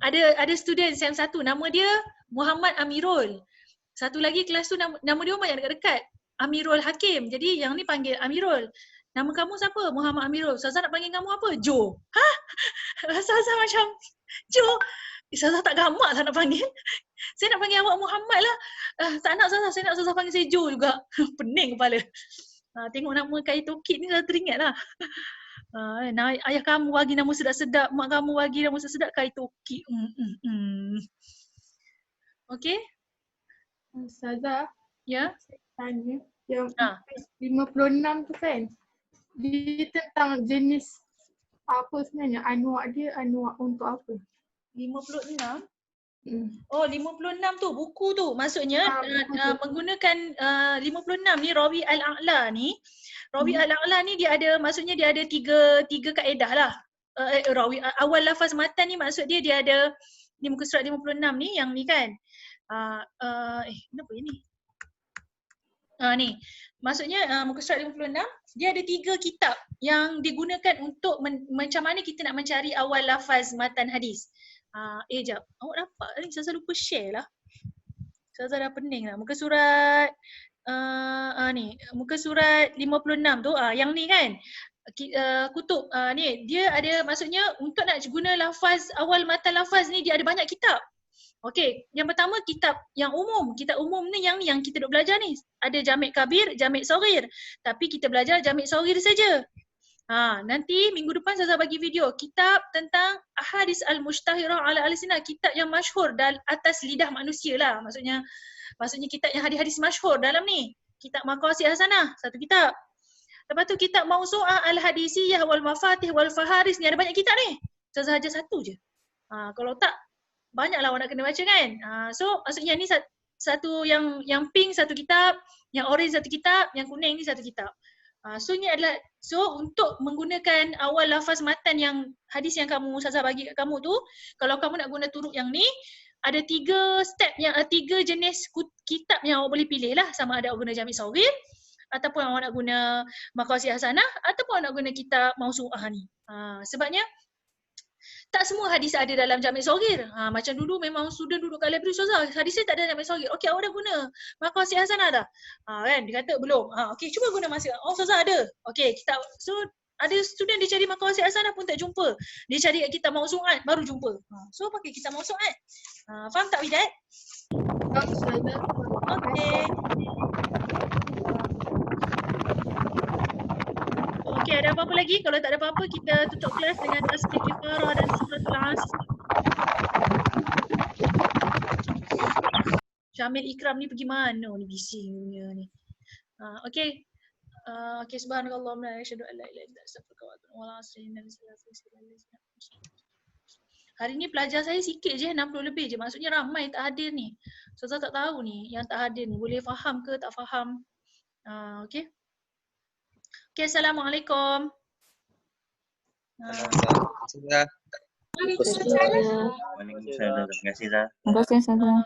Ada student yang satu nama dia Muhammad Amirul. Satu lagi kelas tu nama dia orang yang dekat-dekat. Amirul Hakim. Jadi yang ni panggil Amirul. Nama kamu siapa? Muhammad Amirul. Ustazah nak panggil kamu apa? Jo. Ustazah macam Jo. Ustazah tak gamak tak nak panggil. Saya nak panggil awak Muhammad lah. Tak nak Ustazah. Saya nak Ustazah panggil saya Jo juga. Pening kepala. Tengok nama Kak Tokit ni dah teringat lah. Ayah kamu bagi nama sedap-sedap. Mak kamu bagi nama sedap-sedap Kak Tokit. Okey. Ustazah, ya? Saya tanya, yang 56 tu kan, dia tentang jenis apa sebenarnya? Anwar dia, anwar untuk apa? 56? Oh 56 tu, buku tu. Maksudnya menggunakan 56 ni, Rawi Al-A'la ni. Rawi Al-A'la ni dia ada, maksudnya dia ada tiga kaedah lah. Rawi awal lafaz matan ni maksud dia ada di muka surat 56 ni, yang ni kan. Kenapa ini? Ni. Maksudnya muka surat 56, dia ada 3 kitab yang digunakan untuk macam mana kita nak mencari awal lafaz matan hadis. Jap. Awak dapat ni, saya lupa share lah. Saya dah pening lah. Muka surat ni, muka surat 56 tu, yang ni kan. Kutub ni dia ada, maksudnya untuk nak guna lafaz awal matan lafaz ni dia ada banyak kitab. Okey, yang pertama kitab yang umum. Kitab umum ni yang kita duk belajar ni. Ada Jami' Kabir, Jami' Saghir. Tapi kita belajar Jami' Saghir saja. Nanti minggu depan saya bagi video kitab tentang Ahadits Al-Mushtahirah ala Al-Sinah, kitab yang masyhur atas lidah manusia lah. Maksudnya kitab yang hadis-hadis masyhur dalam ni. Kitab Maqasid Hasanah, satu kitab. Lepas tu kitab Mausu'ah Al-Hadisiyah wal Mafatih wal Faharis, ni ada banyak kitab ni. Saya saja satu je. Kalau tak banyaklah awak nak kena baca kan. So maksudnya ni satu yang pink satu kitab, yang orange satu kitab, yang kuning ni satu kitab. So ni adalah, so untuk menggunakan awal lafaz matan yang hadis yang Ustazah bagi kat kamu tu, kalau kamu nak guna turuk yang ni, ada 3 step yang 3 jenis kitab yang awak boleh pilih lah. Sama ada awak guna Jami' Saghir, ataupun awak nak guna Maqasid Hasanah, ataupun awak nak guna kitab Mausu'ah ni. Sebabnya tak semua hadis ada dalam Jami' Saghir. Macam dulu memang student duduk kat library, Ustazah, hadisnya tak ada dalam Jami' Saghir. Okey, awak dah guna Maqasid Hasanah dah? Kan, dia kata belum. Okey, cuba guna Maqasid. Oh, Ustazah ada. Okey, kita so ada student dia cari Maqasid Hasanah pun tak jumpa. Dia cari kat kitab Mausu'at baru jumpa. So pakai kitab Mausu'at. Faham tak Widat? Faham Ustazah. Okey. Okey, ada apa-apa lagi? Kalau tak ada apa-apa, kita tutup kelas dengan tasbih kifarah dan suratul Asr. Syamil Ikram ni pergi mana ni, bising punya ni. Okey. Okey, subhanallah wa asyhadu an la ilaha illa anta astaghfiruka wa atubu ilaik. Hari ni pelajar saya sikit je, 60 lebih je. Maksudnya ramai tak hadir ni. Ustazah tak tahu ni yang tak hadir ni boleh faham ke tak faham. Okey. Okay, Assalamualaikum. Waalaikumsalam. Terima kasih, Zah. Terima kasih, Ustazah.